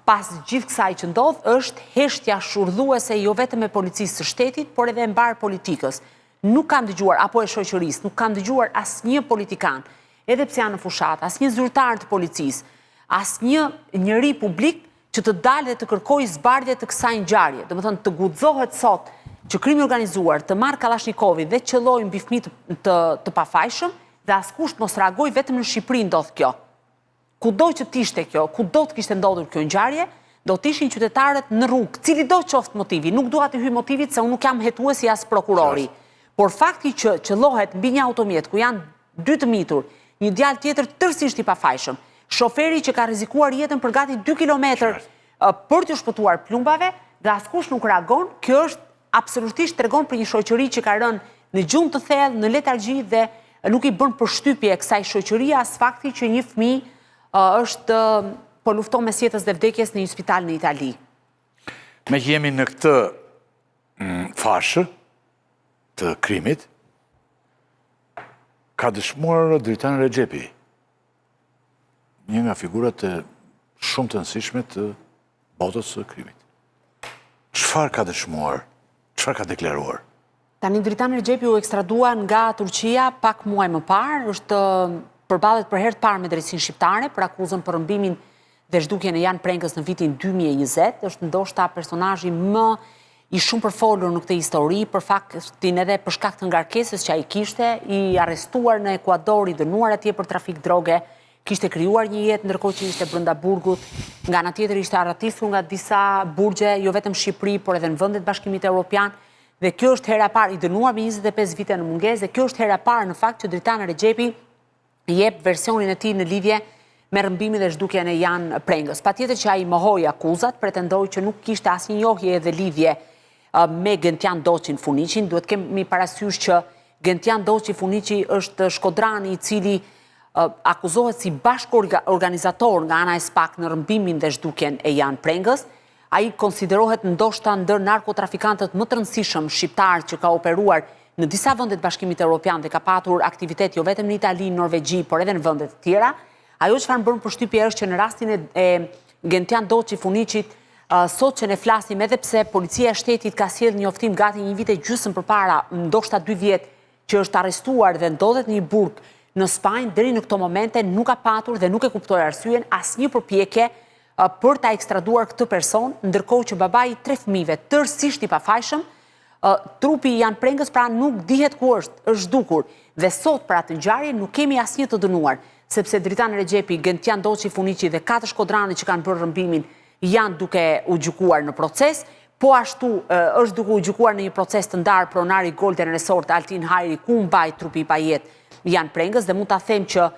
S5: pas gjithë kësaj që ndodh është heshtja shurdhuese jo vetëm e policisë së shtetit, por edhe e mbar politikës. Nuk kam dëgjuar, apo e shoqërisë, nuk kam dëgjuar asnjë politikan, edhe pse janë në fushat, asnjë zyrtar të policisë, asnjë njeri publik që të dalë dhe të kërkojë zbardhje të kësaj ngjarje. Domethënë të guxohet sot që krimi organizuar të marrë Kalashnikovin dhe qellojë mbi fëmijë të pafajshëm dhe askush mos reagoi, vetëm në Shqipëri ndodh kjo. Kudo që t'ishte kjo, kudo të kishte ndodhur kjo ngjarje, do të ishin qytetarët në rrugë, cili do qoftë motivi. Nuk dua të hyj motivit se unë nuk jam hetuesi as prokurori. Por fakti që qellohet mbi një automjet ku janë 2 të mitur, një djalë tjetër tërësisht i pafajshëm, shoferi që ka rrezikuar jetën për gati 2 kilometër për të shpëtuar plumbave dhe askush nuk reagon, kjo është absolutisht tregon për një shoqëri që ka rënë në gjumë të thellë, në letargji dhe nuk i bën përshtypje kësaj shoqërie as fakti që një fëmijë është po lufton mes jetës dhe vdekjes në një spital në Itali.
S1: Me që jemi në këtë fashë të krimit, ka dëshmuar Dritan Rexhepi, një nga figurat e shumë të rëndësishme të botës së krimit. Çfarë ka dëshmuar? Çfarë ka deklaruar?
S5: Tani Dritan Rexhepi u ekstradua nga Turqia pak muaj më parë, është përballet për herë të parë me drejtsinë shqiptare për akuzën për rrëmbimin dhe zhdukjen e Jan Prengës në vitin 2020. Është ndoshta personazhi më i shumë përfolur në këtë histori, për faktin edhe për shkak të ngarkesës që ai kishte, i arrestuar në Ekuador, i dënuar atje për trafik droge, kishte krijuar një jetë ndërkohë që ishte brenda burgut, nga ana tjetër ishte arratisur nga disa burgje, jo vetëm në Shqipëri, por edhe në vendet Bashkimit Evropian, dhe kjo është hera e parë, i dënuar me 25 vite në mungesë, dhe kjo është hera e parë në fakt që Dritan Rexhepi jep versionin e tij në lidhje me rrëmbimin dhe zhdukjen e Jan Prengës. Patjetër që ai mohoi akuzat, pretendoi që nuk kishte asnjë njohje dhe lidhje me Gentian Doçin Funiqin. Duhet kemi parasysh që Gentian Doçi Funiqi është shkodrani i cili akuzohet si bashkëorganizator nga ana e SPAK në rrëmbimin dhe zhdukjen e Jan Prengës. Ai konsiderohet ndoshta ndër narkotrafikantët më të rëndësishëm shqiptar që ka operuar në disa vende të Bashkimit Evropian dhe ka patur aktivitet jo vetëm në Itali, në Norvegji, por edhe në vende të tjera. Ajo çfarë më bën përshtypje është që në rastin e Gentian Doçi Funiqit, sot që ne flasim, edhe pse policia e shtetit ka sjellë një njoftim gati 1 vit e gjysmë përpara, ndoshta 2 vjet, që është arrestuar dhe ndodhet në një burg në Spanjë, deri në këto momente nuk ka patur dhe nuk e kuptoi arsyeën asnjë përpjekje për ta ekstraduar këtë person, ndërkohë që babai i 3 fëmijëve, tërësisht i pafajshëm, trupi i Jan Prengës pra nuk dihet ku është zhdukur, dhe sot për atë ngjarje nuk kemi asnjë të dënuar, sepse Dritan Rexhepi, Gentian Doçi Funiqi dhe 4 shkodrani që kanë bërë rrëmbimin janë duke u gjykuar në proces, po ashtu është duke u gjykuar në një proces të ndarë pronari Golden Resort Altin Hajri, ku mbaj trupi i pajet Jan Prengës, dhe mund ta them që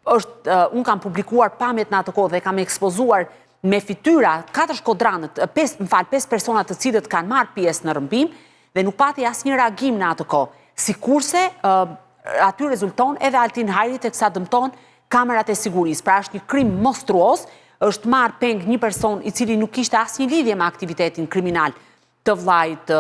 S5: unë kam publikuar pamjet në atë kohë dhe kam ekspozuar me fytyra 4 shkodranët, 5 persona të cilët kanë marrë pjesë në rrëmbim, dhe nuk pati asnjë reagim në atë kohë. Sikurse aty rezulton edhe Altin Hajri teksa dëmton kamerat e sigurisë. Pra është një krim monstruos, është marrë peng një person i cili nuk kishte asnjë lidhje me aktivitetin kriminal të vllajt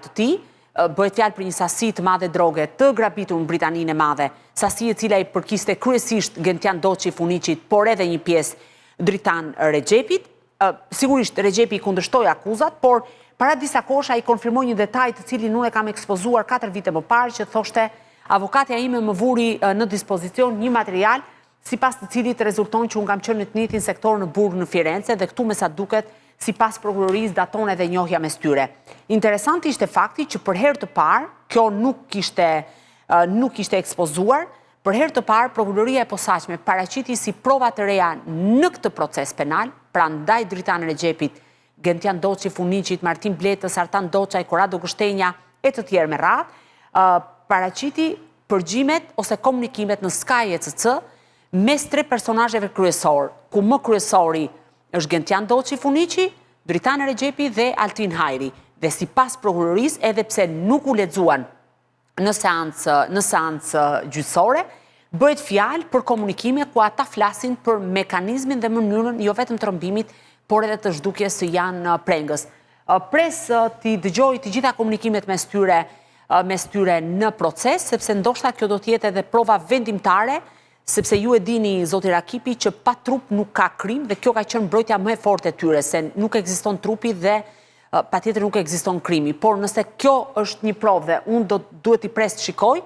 S5: të tij, bëhet fjalë për një sasi të madhe droge të grabitur në Britaninë e Madhe, sasi e cila i përkiste kryesisht Gentian Doçi Funiçit, por edhe një pjesë Dritan Recepit. Sigurisht Recepi kundërshtoi akuzat, por para disa kohësh ai konfirmoi një detaj të cilin unë e kam ekspozuar 4 vite më parë, që thoshte avokatja ime më vuri në dispozicion një material sipas të cilit rezulton që unë kam qenë në të njëjtin sektor në burg në Firenze dhe këtu me sa duket sipas prokurorisë daton edhe njohja mes tyre. Interesant ishte fakti që për herë të parë, kjo nuk kishte ekspozuar, për herë të parë prokuroria e posaçme paraqiti si prova të reja në këtë proces penal, pra ndaj Dritan Recepit, Gentian Doçi Funiçit, Martin Bletës, Artan Doçaj, Korado Gështenja e të tjerë me radhë, paraqiti përgjimet ose komunikimet në Sky ECC mes 3 personazheve kryesor, ku më kryesori është Gentian Doçi Funiçi, Dritan Recepi dhe Altin Hajri. Dhe sipas prokurorisë, edhe pse nuk u lexuan në seancë gjyqësore, bëhet fjalë për komunikime ku ata flasin për mekanizmin dhe mënyrën jo vetëm të rrëmbimit, por edhe të zhdukjes së janë prengës. Pres t'i dëgjoj të gjitha komunikimet mes tyre në proces, sepse ndoshta kjo do të jetë edhe prova vendimtare, sepse ju e dini, zoti Rakipi, që pa trup nuk ka krim dhe kjo ka qenë mbrojtja më e fortë e tyre, se nuk ekziston trupi dhe patjetër nuk ekziston krimi. Por nëse kjo është një provë dhe unë duhet i pres të shikoj,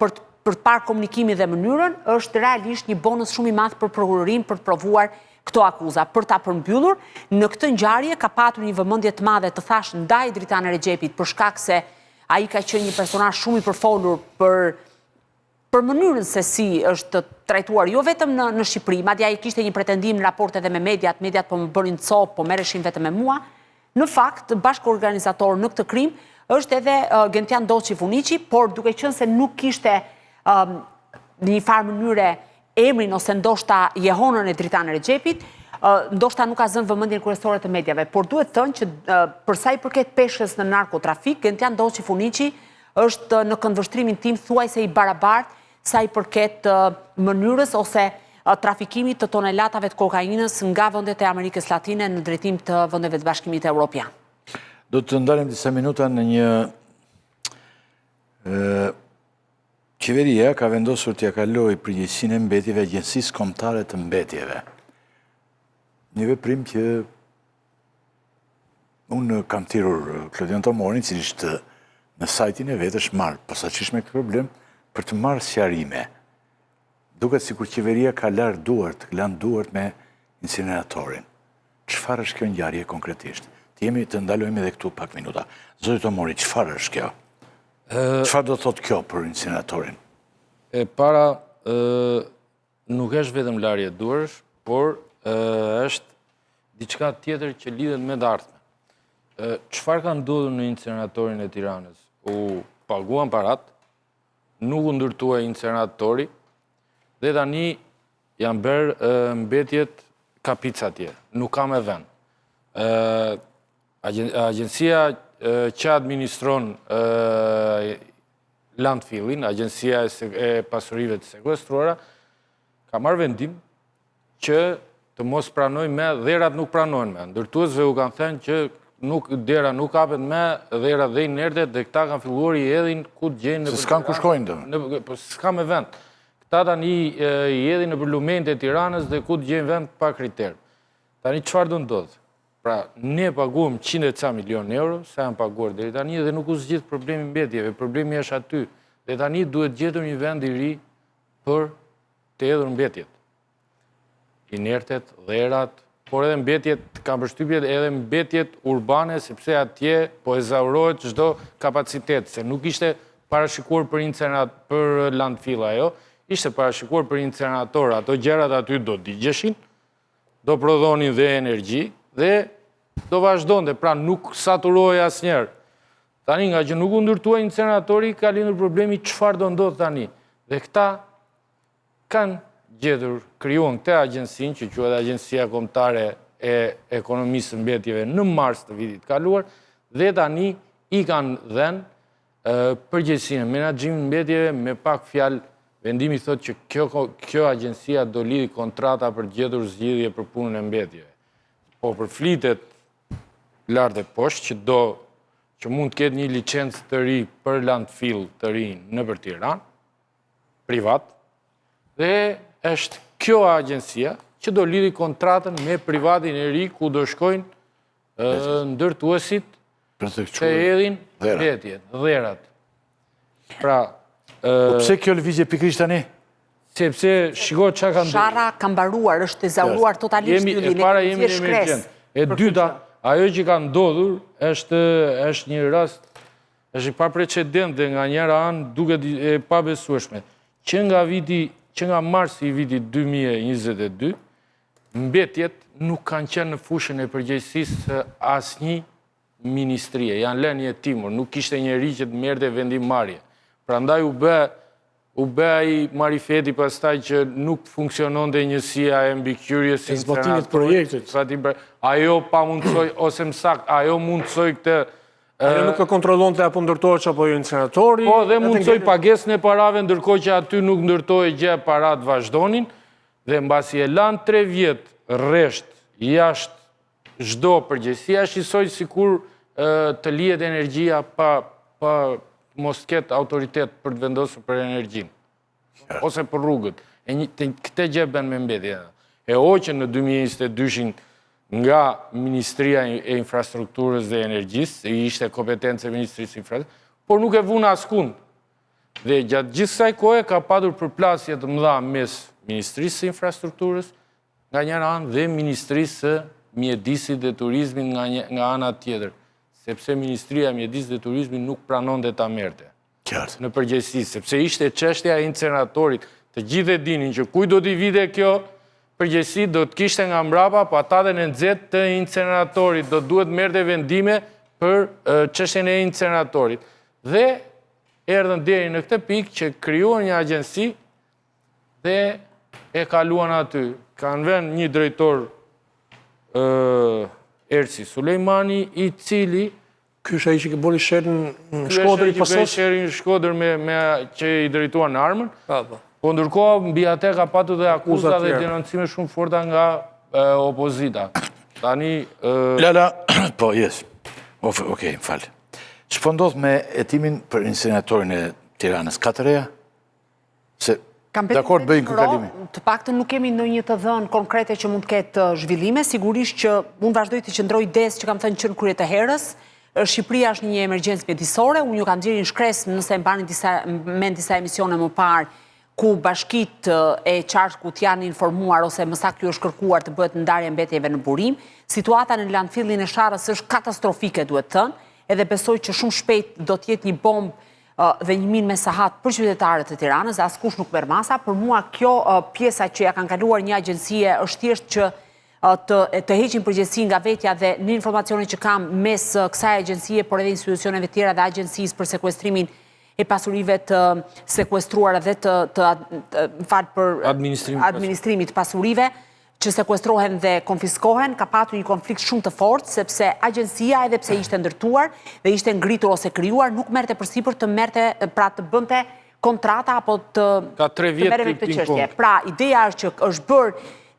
S5: për të parë komunikimin dhe mënyrën, është realisht një bonus shumë i madh për prokurorin për të provuar këto akuza. Për ta përmbyllur, në këtë ngjarje ka patur një vëmendje të madhe të thash ndaj Dritan Recepit për shkak se ai ka qenë një personazh shumë i përfolur për mënyrën se si është trajtuar jo vetëm në Shqipëri, madje ai kishte një pretendim në raport edhe me mediat po më bënin copë, po merreshin vetëm me mua. Në fakt, bashkëorganizator në këtë krim është edhe Gentian Doçi Funiçi, por duke qenë se nuk kishte në një farë mënyre emrin ose ndoshta jehonën e Dritan Recepit, ndoshta nuk ka zënë vëmendjen kryesore të mediave, por duhet thënë që për sa i përket peshës në narkotrafik, Gentian Doçi Funiçi është në këndvështrimin tim thuajse i barabartë sa i përket mënyrës ose trafikimit të tonelatave të kokainës nga vendet e Amerikës Latine në drejtim të vendeve të Bashkimit Evropian.
S1: Do të ndalim disa minuta në një qeveria ka vendosur t'ia kalojë përgjegjësinë e mbetjeve Agjencisë Kombëtare të Mbetjeve. Një veprim që unë kam thirrur Klodion Tomorin, i cili është në sajtin e vetë është marrë posaçërisht me këtë problem për të marrë sqarime. Duket sikur qeveria ka lanë duart me incineratorin. Çfarë është kjo ngjarje konkretisht? Të ndalojmë edhe këtu pak minuta. Zoti Tomori, çfarë është kjo? Çfarë do thotë kjo për incineratorin?
S4: E para, nuk është vetëm larje duarsh, por është diçka tjetër që lidhet me të ardhmen. Çfarë ka ndodhur në inceneratorin e Tiranës? U paguan parat, nuk u ndërtuaj incineratori, dhe tani janë bërë mbetjet kapica atje, nuk ka me vend. Agjencia që administron landfillin, Agjencia e pasurive të sekuestruara, ka marrë vendim që të mos pranojnë me, dherat nuk pranojnë me. Ndërtuesve u kanë thënë që dera nuk hapet me, dhera dhe inertet, dhe këta kanë filluar i edhin ku të gjenë...
S1: Se s'kan ku shkojnë dhe?
S4: S'ka me vend. Këta tani i edhin në përlumente e Tiranës dhe ku të gjenë vend pa kriter. Tani çfarë do ndodhë? Pra, ne paguam 100 milion euro, sa janë paguar deri tani, dhe nuk u zgjidh problemi mbetjeve, problemi është aty. Dhe tani duhet gjetur një vend i ri për të edhur mbetjet. Inertet, dherat, por edhe mbetjet, kam përshtypjet edhe mbetjet urbane, sepse atje po ezaurohet çdo kapacitet, se nuk ishte parashikuar për landfill ajo, ishte parashikuar për incinerator, ato gjërat aty do digjeshin, do prodhonin dhe energji, dhe do vazhdonte, pra nuk saturohej asnjëherë. Tani nga që nuk u ndërtuaj incineratori, ka lindur problemi çfarë do ndodh tani. Dhe këta kanë gjetur, krijuan këtë agjensinë, që quhet Agjencia Kombëtare e Ekonomisë së Mbetjeve në mars të vitit kaluar, dhe tani i kanë dhënë përgjegjësinë e menaxhimit mbetjeve. Me pak fjalë, vendimi thotë që kjo agjencia do lidhë kontrata për gjetur zgjidhje për punën e mbetjeve. Po përflitet lart e poshtë që mund të ketë një licencë të ri për landfill të ri në për Tiranë, privat, dhe është kjo agjensia që do lidhi kontratën me privatin e ri ku do shkojnë ndërtuesit të edhin vetjet, dherat. Pra,
S1: pse kjo lëvizje pikërisht tani?
S4: Sepse shiko që ka ndërë.
S5: Shara ka mbaruar, është ezauruar totalisht
S4: e para jemi në emergjent. E dyta, ajo që ka ndodhur është një rast, është pa precedent dhe nga njëra anë duke e pabesueshme. Që nga marsi i vitit 2022, mbetjet nuk kanë qenë në fushën e përgjegjësisë asnjë ministrie. Janë lënë jetimur, nuk kishte njeri që të merrte vendimmarrje. Prandaj u bë ai marifeti pastaj që nuk funksiononte njësia e mbikëqyrjes së
S2: zbatimit të projektit.
S4: Ajo pa mundsoj ose më saktë, ajo mundsoj këtë
S2: ajo nuk e kontrollonte apo ndërtohej apo jo incineratori.
S4: Po, dhe mundsoj pagesën e parave, ndërkohë që aty nuk ndërtohej gjë, parat vazhdonin, dhe mbasi e lanë 3 vjet rresht jashtë çdo përgjegjësia, shqisoj sikur të lihet energjia pa mos ketë autoritet për të vendosur për energjinë, ose për rrugët. Këtë gjë bën me mbetje. E hoqën në 2022 nga Ministria e Infrastrukturës dhe Energjisë, ishte kompetencë e Ministrisë Infrastrukturës, por nuk e vuna askund. Dhe gjatë gjithë kësaj kohe ka padur përplasje të mëdha mes Ministrisë së Infrastrukturës nga njëra anë dhe Ministrisë së Mjedisit dhe Turizmit nga ana tjetër, sepse Ministria e Mjedisit dhe Turizmit nuk pranonte ta merrte në përgjegjësi, sepse ishte çështja e inceneratorit. Të gjithë e dinin që kujt do t'i vite kjo përgjegjësi, do të kishte nga mbrapa, po ata dhe në nxehtë të inceneratorit do duhet merrte vendime për çështjen e inceneratorit. Dhe erdhën deri në këtë pikë që krijuan një agjenci dhe e kaluan aty. Kanë vënë një drejtor Ersi Sulejmani, i cili
S2: ky është ai që bëri sherrin në Shkodër i pasos.
S4: Sherrin në Shkodër me që i drejtuan armën. Po ndërkohë mbi atë ka patur dhe akuza dhe denoncime shumë forta nga opozita. Tani
S1: Lala, po jes. Okej, më fal. Ç'po ndodh me hetimin për incineratorin e Tiranës? Ka të reja? Se dakord bëjnë kërkalimi.
S5: Të paktën nuk kemi ndonjë të dhënë konkrete që mund të ketë zhvillime. Sigurisht që unë vazhdoj të qëndroj idesë që kam thënë që në krye të herës. Shqipëria është një emergjencë mjedisore. Unë ju kam nxjerrë një shkresë nëse e mbani disa emisione më parë ku bashkitë e qarkut janë informuar ose më saktë ju është kërkuar të bëhet ndarja mbetjeve në burim. Situata në landfillin e Sharrës është katastrofike, duhet thënë, edhe besoj që shumë shpejt do të jetë një bombë dhe një minë me sahat për qytetarët e Tiranës, dhe askush nuk merr masa. Për mua kjo pjesa që ja kanë kaluar një agjencie është thjesht që të heqin përgjegjësi nga vetja, dhe në informacionet që kam mes kësaj agjencie, por edhe institucioneve tjera dhe agjencisë për sekuestrimin e pasurive të sekuestruara dhe për administrimit të pasurive, që sekuestrohen dhe konfiskohen, ka patur një konflikt shumë të fortë, sepse agjensia, edhe pse ishte ndërtuar dhe ishte ngritur ose krijuar, nuk merrte përsipër të merrte, pra të bënte kontrata apo të merrte me këtë çështje. Pra, ideja është që është bërë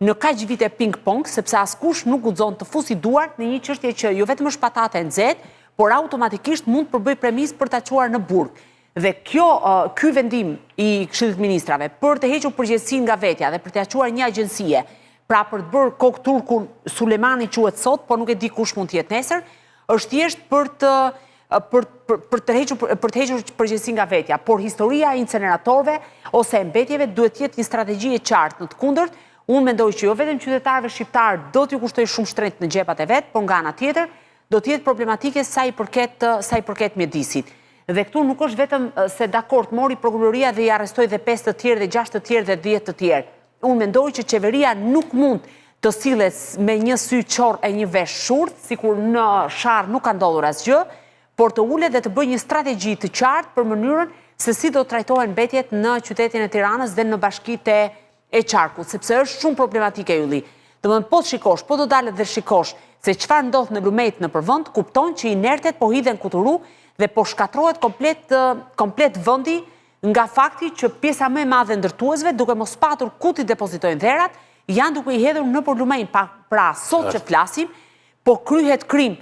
S5: në kaq vite ping-pong, sepse askush nuk guxon të fusi duart në një çështje që jo vetëm është patate e nxehtë, por automatikisht mund të përbëj premis për ta çuar në burg. Dhe ky vendim i Këshillit të Ministrave për të hequr përgjegjësinë nga vetja dhe për të quar një agjencie, pra për të bërë kokë turkun, Sulejmani quhet sot, por nuk e di kush mund të jetë nesër, është thjesht për të hequr përgjegjësinë nga vetja. Por historia e inceneratorëve ose e mbetjeve duhet të jetë një strategji e qartë. Në të kundërt, unë mendoj që jo vetëm qytetarëve shqiptar do t'ju kushtoj shumë shtrenjtë në xhepat e vet, por nga ana tjetër do të jetë problematike sa i përket mjedisit. Dhe këtu nuk është vetëm se dakord mori prokuroria dhe i arrestoi dhe 5 të tjerë dhe 6 të tjerë dhe 10 të tjerë. Unë mendoj që qeveria nuk mund të sillet me një sy qorr e një vesh shurt, sikur në Sharr nuk ka ndodhur asgjë, por të ulet dhe të bëjë një strategji të qartë për mënyrën se si do trajtohen mbetjet në qytetin e Tiranës dhe në bashkitë e qarkut, sepse është shumë problematike ylli. Domethënë po të shikosh, po do dalet dhe shikosh se çfarë ndodh në Lumejt në përvend, kupton që inertet po hidhen kuturu dhe po shkatrohet komplet vendi nga fakti që pjesa më e madhe ndërtuesve, duke mos patur ku t'i depozitojnë dherat, janë duke i hedhur nëpër Lumejt. Pra, sot që flasim, po kryhet krim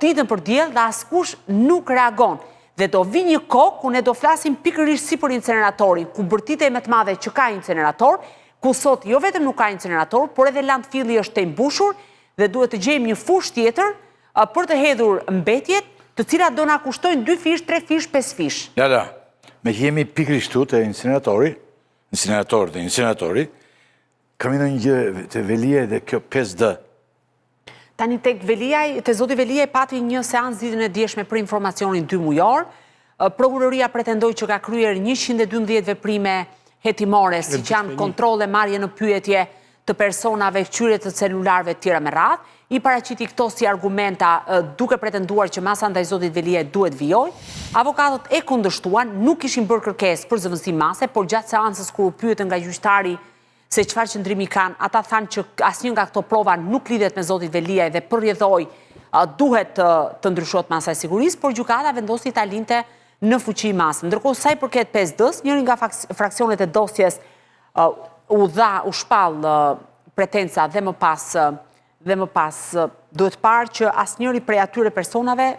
S5: ditën për diell dhe askush nuk reagon. Dhe do vi një kohë ku ne do flasim pikërisht si për inceneratorin, ku bërtitej më të madhe që ka incenerator, ku sot jo vetëm nuk ka incenerator, por edhe landfilli është të mbushur dhe duhet të gjejmë një fushë tjetër për të hedhur mbetjet, të cilat do na kushtojnë 2 fish, 3 fish, 5 fish.
S1: Lala, me që jemi pikërisht këtu te inceneratori, kam një gjë të Velia dhe kjo 5D.
S5: Tani tek Veliaj, te zoti Veliaj pati një seancë ditën e djeshme për informacionin 2 mujor. Prokuroria pretendoi që ka kryer 112 veprime hetimore, siç janë kontrolle, marrje në pyetje të personave, qyre të celularëve tjera me radhë. I paraqiti këto si argumenta duke pretenduar që masa ndaj zotit Veliaj duhet vijoj. Avokatët e kundërshtuan, nuk kishin bërë kërkesë për zëvendësim mase, por gjatë seancës kur u pyetën nga gjyqtari se çfarë qëndrimi kanë, ata thanë që asnjë nga këto prova nuk lidhet me zotin Veliaj dhe përrjedhoi duhet të ndryshohet masa e sigurisë, por gjykata vendosi ta linte në fuqi masën. Ndërkohë sa i përket 5D-s, njëri nga fraksionet e dosjes u shpall pretenca dhe më pas duhet parë që asnjëri prej atyre personave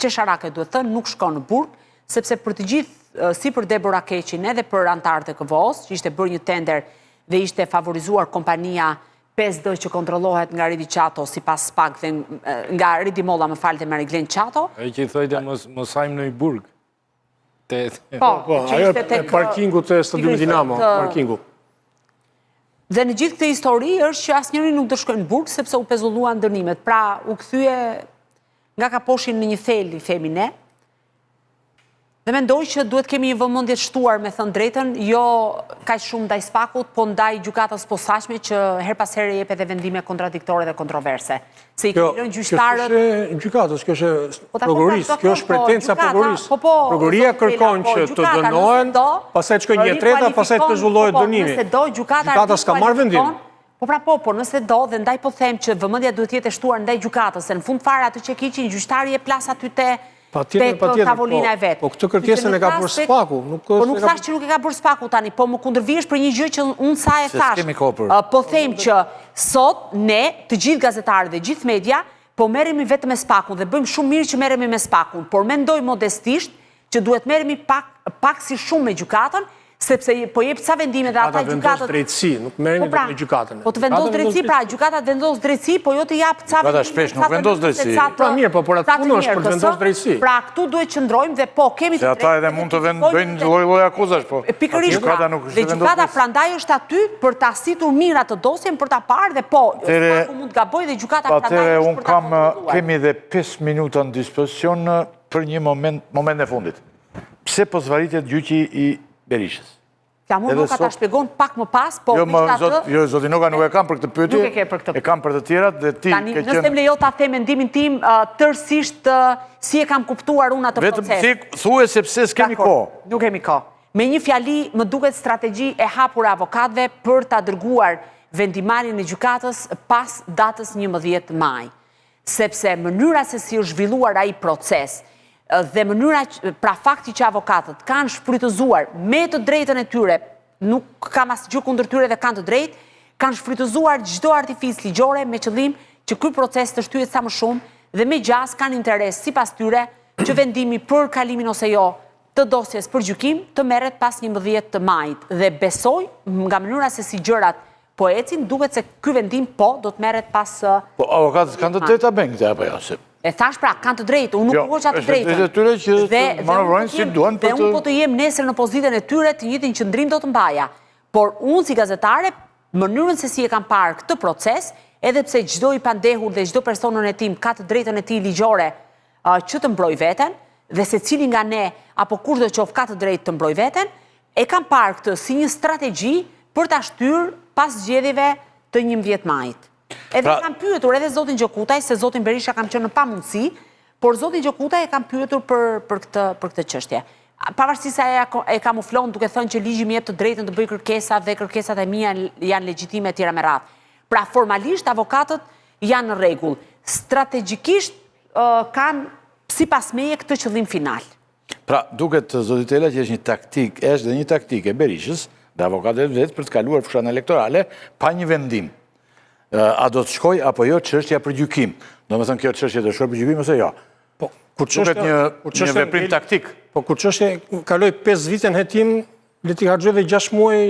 S5: qesharake duhet thënë nuk shkon në burg, sepse për të gjithë si për Debora Keqin edhe për antarët e KVO-s, që ishte bërë një tender dhe ishte favorizuar kompania 5D që kontrollohet nga Ridi Qato si pas SPAK dhe nga Ridi Molla më falte me Reglen Qato.
S4: E që i thojtë mos hajmë në i burg.
S5: Po,
S2: ajo e parkingu të stadiumit Dinamo, parkingu.
S5: Dhe në gjithë këtë histori është që asnjëri nuk do shkojnë në burg sepse u pezulluan dënimet. Pra u kthye nga kaposhin në një fel, i themi ne. Dhe mendoj që duhet kemi një vëmendje të shtuar, me thënë drejtën, jo kaq shumë ndaj SPAK-ut, po ndaj gjykatës posaçme që her pas here jep edhe vendime kontradiktore dhe kontroverse. Se i kemi lënë gjyqtarët.
S2: Kjo është gjykatës, kjo është prokurorisë, kjo është pretenca prokurorisë. Prokuroria kërkon që të dënohen, pastaj shkojnë një treta, pastaj të pezullohet dënimi.
S5: Nëse do
S2: gjykata s'ka marrë vendim.
S5: Po nëse do, dhe ndaj po them që vëmendja duhet jetë e shtuar ndaj gjykatës, se në fund fare atë që kiqin gjyqtari e plas aty tek tavolina e vetë.
S2: Po këtë kërkesën e ka bërë SPAK-u.
S5: Po nuk thash që nuk e ka bërë SPAK-u tani, po më kundërvihesh për një gjë që unë sa e thash. Po them që sot ne, të gjithë gazetarët dhe gjithë media, po merremi vetëm me SPAK-un dhe bëjmë shumë mirë që merremi me SPAK-un, por mendoj modestisht që duhet merremi pak si shumë me gjykatën, sepse po jep ca vendime dhe ata gjykatët
S2: drejtësi, nuk merremi vetëm me gjykatën.
S5: Po të vendos drejtësi, pra gjykatat vendos drejtësi, po jo të jap ca vendime.
S1: Gjykata shpesh nuk vendos drejtësi.
S2: Pra mirë, po por atë punë është për të vendosur drejtësi.
S5: Pra këtu duhet qëndrojmë dhe po kemi
S1: se ata edhe mund të bëjnë lloj-lloj akuzash, po.
S5: Pikërisht, dhe gjykata prandaj është aty për ta situr mirë atë dosjen, për ta parë dhe po, SPAK-u mund gaboj dhe gjykata prandaj është për ta kontrolluar.
S1: Kemi dhe 5 minuta në dispozicion për një moment e fundit. Pse po zvarritet gjyqi i Berishës?
S5: Ja, mund nuk ata shpjegon pak më pas, po
S1: Jo, zoti Noga nuk e kam për këtë pyetje.
S5: Nuk e ke për këtë.
S1: E kam për të tjerat dhe ti ke qenë.
S5: Nëse më lejo ta them mendimin tim tërësisht si e kam kuptuar unë atë proces.
S1: Vetëm si thuaj sepse s'kemi kohë.
S5: Nuk kemi kohë. Me një fjali më duket strategji e hapur e avokatëve për ta dërguar vendimarrjen e gjykatës pas datës 11 maj. Sepse mënyra se si është zhvilluar ai proces dhe mënyra, pra fakti që avokatët kanë shfrytëzuar me të drejtën e tyre, nuk kam asgjë kundër tyre dhe kanë të drejtë, kanë shfrytëzuar çdo artific ligjore me qëllim që ky proces të shtyhet sa më shumë dhe me gjas kanë interes sipas tyre që vendimi për kalimin ose jo të dosjes për gjykim të merret pas 11 majit. Dhe besoj nga mënyra se si gjërat po ecin, duket se ky vendim do të merret pas.
S1: Po avokatët kanë të drejta bën këtë apo jo?
S5: E thash pra, kanë të drejtë, unë nuk hoqa të drejtën.
S1: Dhe tyre që manovrojnë si duan për të...
S5: Dhe unë po të jem nesër në pozitën e tyre të njëjtin qëndrim do të mbaja. Por unë si gazetare, mënyrën se si e kam parë këtë proces, edhe pse çdo i pandehur dhe çdo personën e tim ka të drejtën e tij ligjore që të mbroj veten, dhe secili nga ne apo kushdo qoftë ka të drejtë të mbroj veten, e kam parë këtë si një strategji për ta shtyrë pas zgjedhjeve të 11 majit. Edhe kam pyetur edhe zotin Gjokutaj, se zotin Berisha kam qenë në pamundësi, por zotin Gjokutaj e kam pyetur për këtë çështje. Pavarësisht se e kamuflon duke thënë që ligji më jep të drejtën të bëj kërkesa dhe kërkesat e mia janë legjitime etj me radhë. Pra formalisht avokatët janë në rregull. Strategjikisht kanë sipas meje këtë qëllim final.
S1: Pra duket zoti Tela që është dhe një taktik e Berishës dhe avokatët vetë për të kaluar fushatën elektorale pa një vendim. A do të shkoj apo jo çështja për gjykim. Do më thënë kjo çështje do shkoj për gjykim ose jo.
S2: Po,
S1: Duket një veprim taktik.
S2: Po, kur çështja kaloi 5 vite në hetim, le t'i harxojë 6 muaj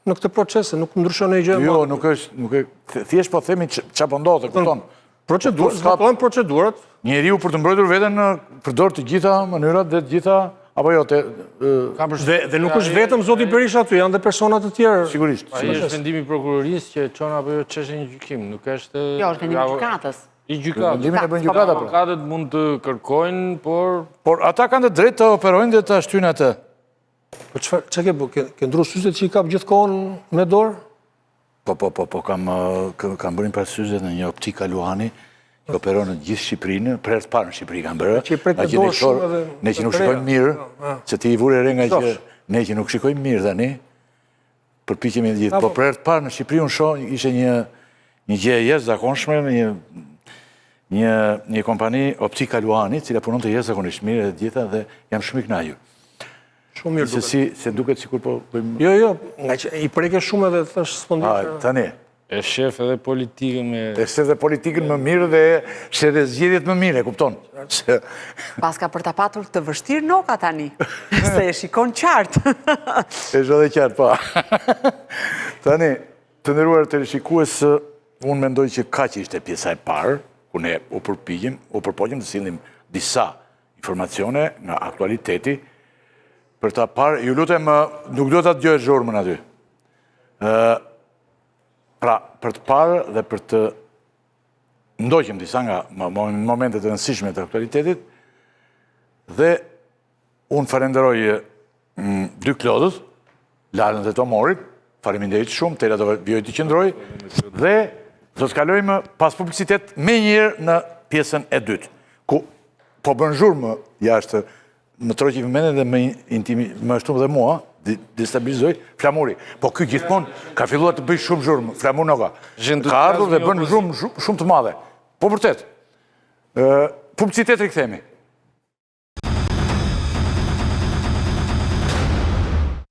S2: në këtë proces, nuk ndryshon e gjë.
S1: Jo, nuk është, thjesht po themi çfarë po ndodh, e kupton.
S2: Procedurë, zbatojnë procedurat.
S1: Njeriu për të mbrojtur veten përdor të gjitha mënyrat dhe të gjitha apo jo te
S2: Dhe nuk është vetëm zoti Berisha aty, janë dhe persona të tjerë.
S1: Sigurisht.
S4: Ai është vendimi i prokurorisë që çon apo jo çështje një gjykim, nuk është.
S5: Jo, është vendimi i gjykatës.
S4: I gjykatës.
S1: Vendimin e bën gjykata.
S4: Avokatët mund të kërkojnë,
S1: Por ata kanë të drejtë të operojnë dhe të shtyjnë atë.
S2: Po çfarë ke ndru syzet që i kap gjithkohon me dorë?
S1: Po, kam bërë një parasysh në një optik Luani, që operon në gjithë Shqipërinë, për herë të parë në Shqipëri kanë bërë. Ne që nuk shikojmë mirë, se ti i vure re nga që ne që nuk shikojmë mirë tani, përpiqemi të gjithë. Po për herë të parë në Shqipëri unë shoh ishte një gjë e jashtëzakonshme, një kompani Optika Luani, cila punon të jashtëzakonisht mirë dhe të gjitha dhe jam shumë i kënaqur.
S2: Shumë mirë duket.
S1: Se duket sikur po bëjmë.
S2: Jo, nga që i preke shumë edhe thash s'pondit.
S1: Tani.
S4: e shef edhe politikën me...
S1: E shef edhe politikën më mirë dhe shef edhe zgjedhjet më mirë, e kupton?
S5: Paska për ta patur të vështirë noka tani, se e shikon qartë.
S1: E shë dhe qartë, pa. Tani, të nderuar teleshikues, unë mendoj që kaq ishte pjesa e parë, ku ne u përpoqim të sillim disa informacione nga aktualiteti, për ta parë, ju lutem, nuk do ta dëgjoj zhurmën aty. Pra, për të parë dhe për të ndoqim disa nga momentet e rëndësishme të aktualitetit, dhe unë falenderoj dy klodët, Lalën dhe Tomorit, faleminderit shumë, Tela do vjoj të qëndroj, dhe do të kalojmë pas publicitet me njërë në pjesën e dytë, ku po bën zhurmë jashtë, më troqi vëmendje dhe më shtumë dhe mua, destabilizoj Flamuri. Po ky gjithmonë ka filluar të bëj shumë zhurmë, Flamur Noga. Ka ardhur dhe bën zhurmë shumë të madhe. Po vërtet. Publicitet rikthehemi.